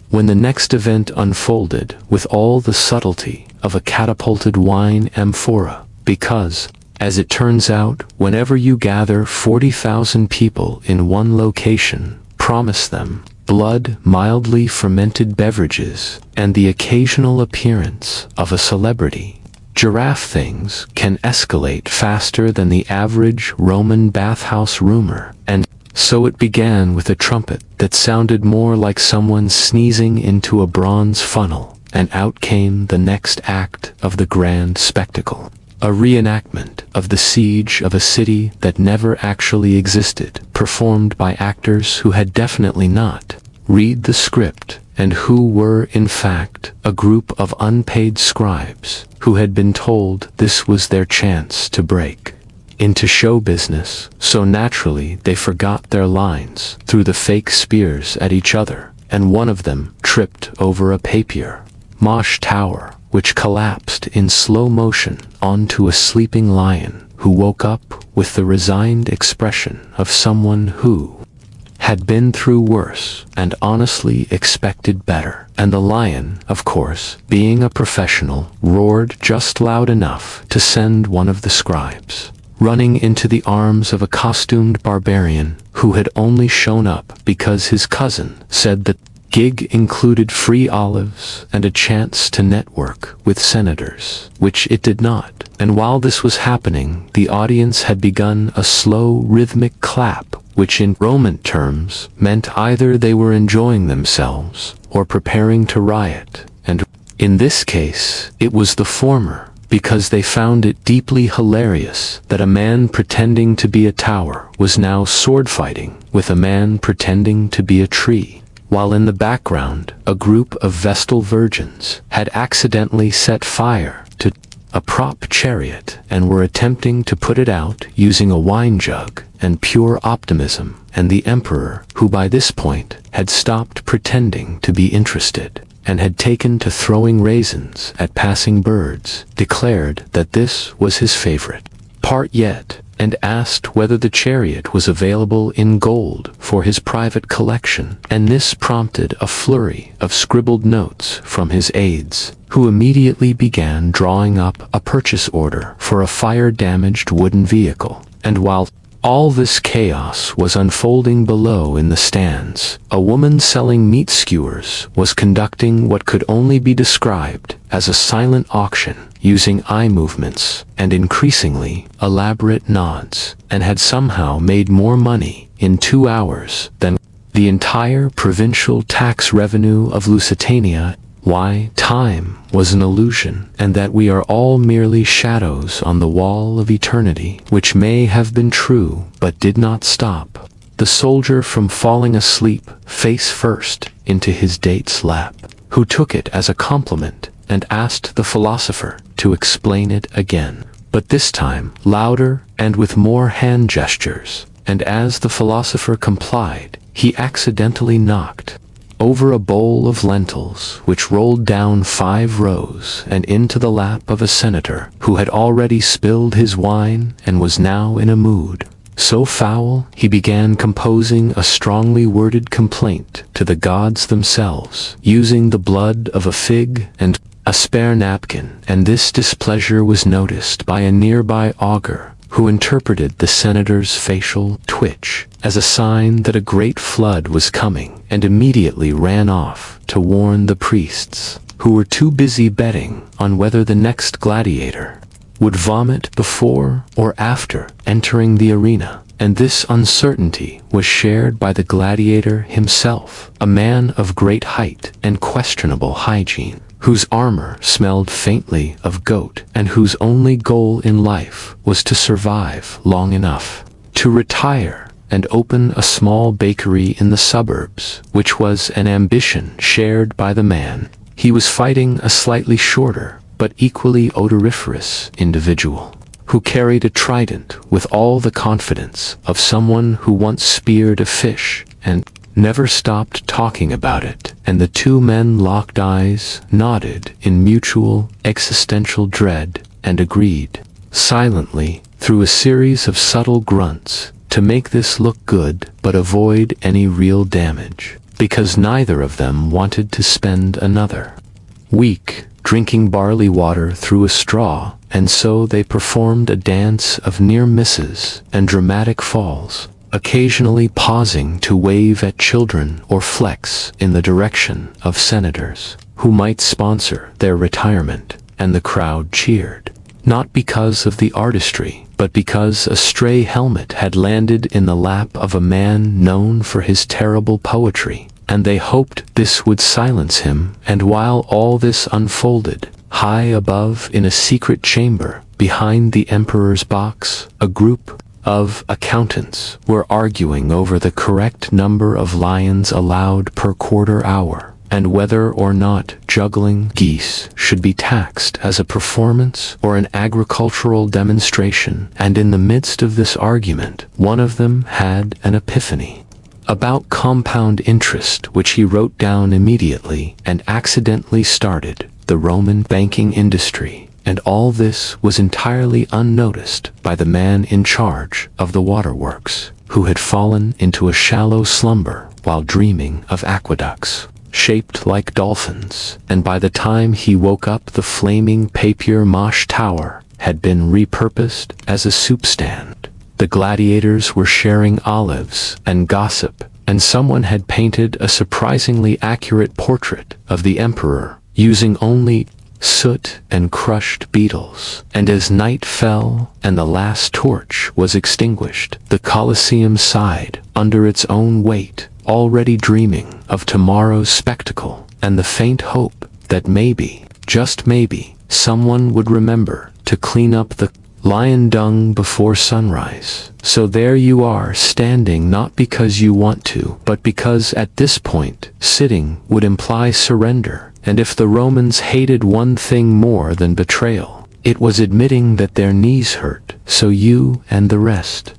when the next event unfolded with all the subtlety of a catapulted wine amphora, because, as it turns out, whenever you gather 40,000 people in one location, promise them blood, mildly fermented beverages, and the occasional appearance of a celebrity, giraffe things can escalate faster than the average Roman bathhouse rumor. And so it began with a trumpet that sounded more like someone sneezing into a bronze funnel, and out came the next act of the grand spectacle. A reenactment of the siege of a city that never actually existed, performed by actors who had definitely not read the script, and who were, in fact, a group of unpaid scribes who had been told this was their chance to break into show business, so naturally they forgot their lines, threw the fake spears at each other, and one of them tripped over a papier mâche tower, which collapsed in slow motion onto a sleeping lion who woke up with the resigned expression of someone who had been through worse and honestly expected better. And the lion, of course, being a professional, roared just loud enough to send one of the scribes running into the arms of a costumed barbarian who had only shown up because his cousin said that gig included free olives and a chance to network with senators, which it did not. And while this was happening, the audience had begun a slow rhythmic clap, which in Roman terms meant either they were enjoying themselves or preparing to riot, and in this case it was the former, because they found it deeply hilarious that a man pretending to be a tower was now sword fighting with a man pretending to be a tree, while in the background a group of Vestal virgins had accidentally set fire to a prop chariot and were attempting to put it out using a wine jug and pure optimism, and the emperor, who by this point had stopped pretending to be interested and had taken to throwing raisins at passing birds, declared that this was his favorite part yet, and asked whether the chariot was available in gold for his private collection, and this prompted a flurry of scribbled notes from his aides, who immediately began drawing up a purchase order for a fire-damaged wooden vehicle. And while all this chaos was unfolding below in the stands, a woman selling meat skewers was conducting what could only be described as a silent auction, using eye movements and increasingly elaborate nods, and had somehow made more money in 2 hours than the entire provincial tax revenue of Lusitania why time was an illusion, and that we are all merely shadows on the wall of eternity, which may have been true but did not stop the soldier from falling asleep face first into his date's lap, who took it as a compliment and asked the philosopher to explain it again, but this time louder and with more hand gestures, and as the philosopher complied, he accidentally knocked over a bowl of lentils which rolled down 5 rows and into the lap of a senator who had already spilled his wine and was now in a mood so foul he began composing a strongly worded complaint to the gods themselves, using the blood of a fig and a spare napkin, and this displeasure was noticed by a nearby augur, who interpreted the senator's facial twitch as a sign that a great flood was coming, and immediately ran off to warn the priests, who were too busy betting on whether the next gladiator would vomit before or after entering the arena, and this uncertainty was shared by the gladiator himself, a man of great height and questionable hygiene, whose armor smelled faintly of goat, and whose only goal in life was to survive long enough to retire and open a small bakery in the suburbs, which was an ambition shared by the man. He was fighting a slightly shorter but equally odoriferous individual, who carried a trident with all the confidence of someone who once speared a fish and never stopped talking about it, and the 2 men locked eyes, nodded in mutual existential dread, and agreed, silently, through a series of subtle grunts, to make this look good but avoid any real damage, because neither of them wanted to spend another week drinking barley water through a straw, and so they performed a dance of near misses and dramatic falls, occasionally pausing to wave at children or flex in the direction of senators who might sponsor their retirement, and the crowd cheered, not because of the artistry, but because a stray helmet had landed in the lap of a man known for his terrible poetry, and they hoped this would silence him. And while all this unfolded, high above in a secret chamber behind the emperor's box, a group of accountants were arguing over the correct number of lions allowed per quarter hour, and whether or not juggling geese should be taxed as a performance or an agricultural demonstration. And in the midst of this argument, one of them had an epiphany about compound interest, which he wrote down immediately, and accidentally started the Roman banking industry. And all this was entirely unnoticed by the man in charge of the waterworks, who had fallen into a shallow slumber while dreaming of aqueducts shaped like dolphins, and by the time he woke up the flaming papier-mâché tower had been repurposed as a soup stand. The gladiators were sharing olives and gossip, and someone had painted a surprisingly accurate portrait of the emperor using only soot and crushed beetles. And as night fell and the last torch was extinguished, the Colosseum sighed under its own weight, already dreaming of tomorrow's spectacle, and the faint hope that maybe, just maybe, someone would remember to clean up the lion dung before sunrise. So there you are, standing not because you want to, but because at this point, sitting would imply surrender. And if the Romans hated one thing more than betrayal, it was admitting that their knees hurt. So you and the rest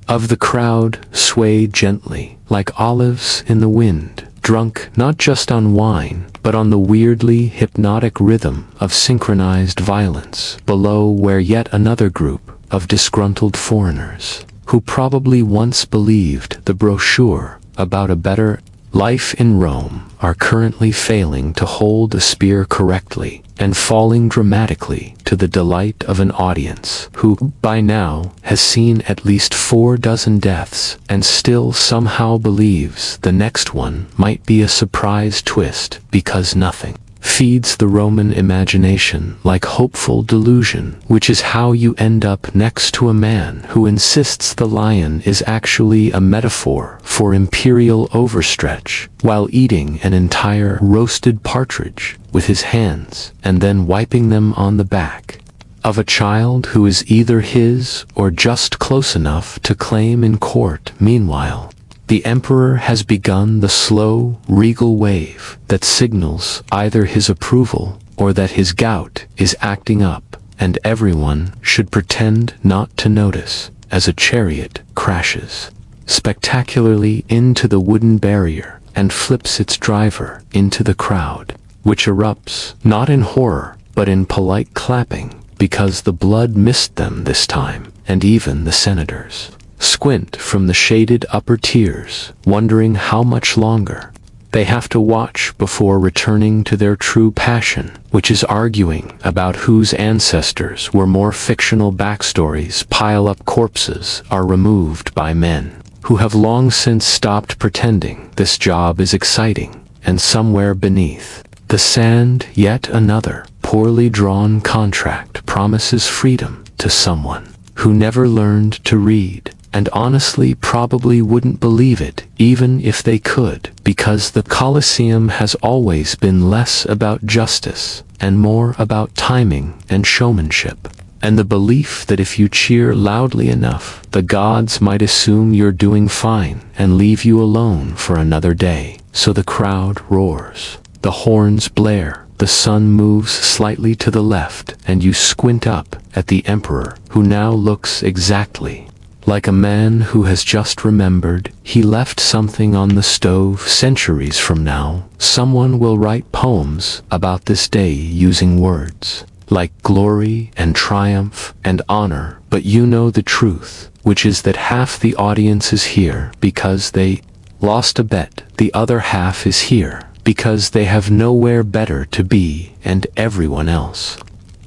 of the crowd swayed gently, like olives in the wind, drunk not just on wine, but on the weirdly hypnotic rhythm of synchronized violence below, where yet another group of disgruntled foreigners, who probably once believed the brochure about a better life in Rome, are currently failing to hold a spear correctly and falling dramatically to the delight of an audience who, by now, has seen at least 4 dozen deaths and still somehow believes the next one might be a surprise twist, because nothing feeds the Roman imagination like hopeful delusion, which is how you end up next to a man who insists the lion is actually a metaphor for imperial overstretch, while eating an entire roasted partridge with his hands and then wiping them on the back of a child who is either his or just close enough to claim in court. Meanwhile, the emperor has begun the slow, regal wave that signals either his approval or that his gout is acting up, and everyone should pretend not to notice as a chariot crashes spectacularly into the wooden barrier and flips its driver into the crowd, which erupts not in horror but in polite clapping, because the blood missed them this time, and even the senators squint from the shaded upper tiers, wondering how much longer they have to watch before returning to their true passion, which is arguing about whose ancestors were more. Fictional backstories pile up. Corpses are removed by men who have long since stopped pretending this job is exciting, and somewhere beneath the sand, yet another poorly drawn contract promises freedom to someone who never learned to read, and honestly probably wouldn't believe it even if they could, because the Colosseum has always been less about justice and more about timing and showmanship, and the belief that if you cheer loudly enough, the gods might assume you're doing fine and leave you alone for another day. So the crowd roars, the horns blare, the sun moves slightly to the left, and you squint up at the emperor, who now looks exactly like a man who has just remembered he left something on the stove. Centuries from now, someone will write poems about this day using words like glory and triumph and honor, but you know the truth, which is that half the audience is here because they lost a bet, the other half is here because they have nowhere better to be, and everyone else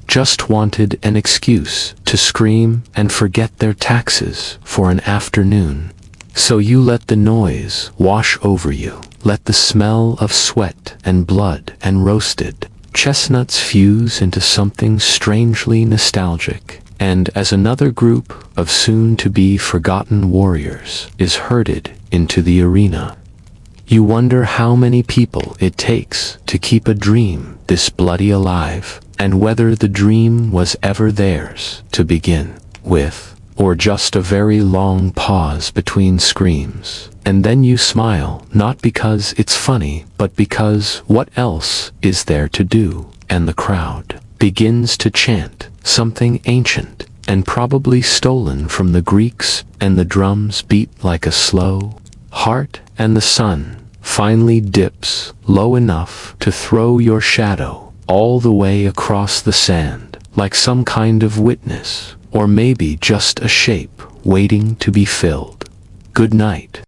just wanted an excuse to scream and forget their taxes for an afternoon. So you let the noise wash over you, let the smell of sweat and blood and roasted chestnuts fuse into something strangely nostalgic, and as another group of soon-to-be forgotten warriors is herded into the arena, you wonder how many people it takes to keep a dream this bloody alive, and whether the dream was ever theirs to begin with, or just a very long pause between screams. And then you smile, not because it's funny, but because what else is there to do? And the crowd begins to chant something ancient and probably stolen from the Greeks, and the drums beat like a slow heart, and the sun finally dips low enough to throw your shadow all the way across the sand, like some kind of witness, or maybe just a shape waiting to be filled. Good night.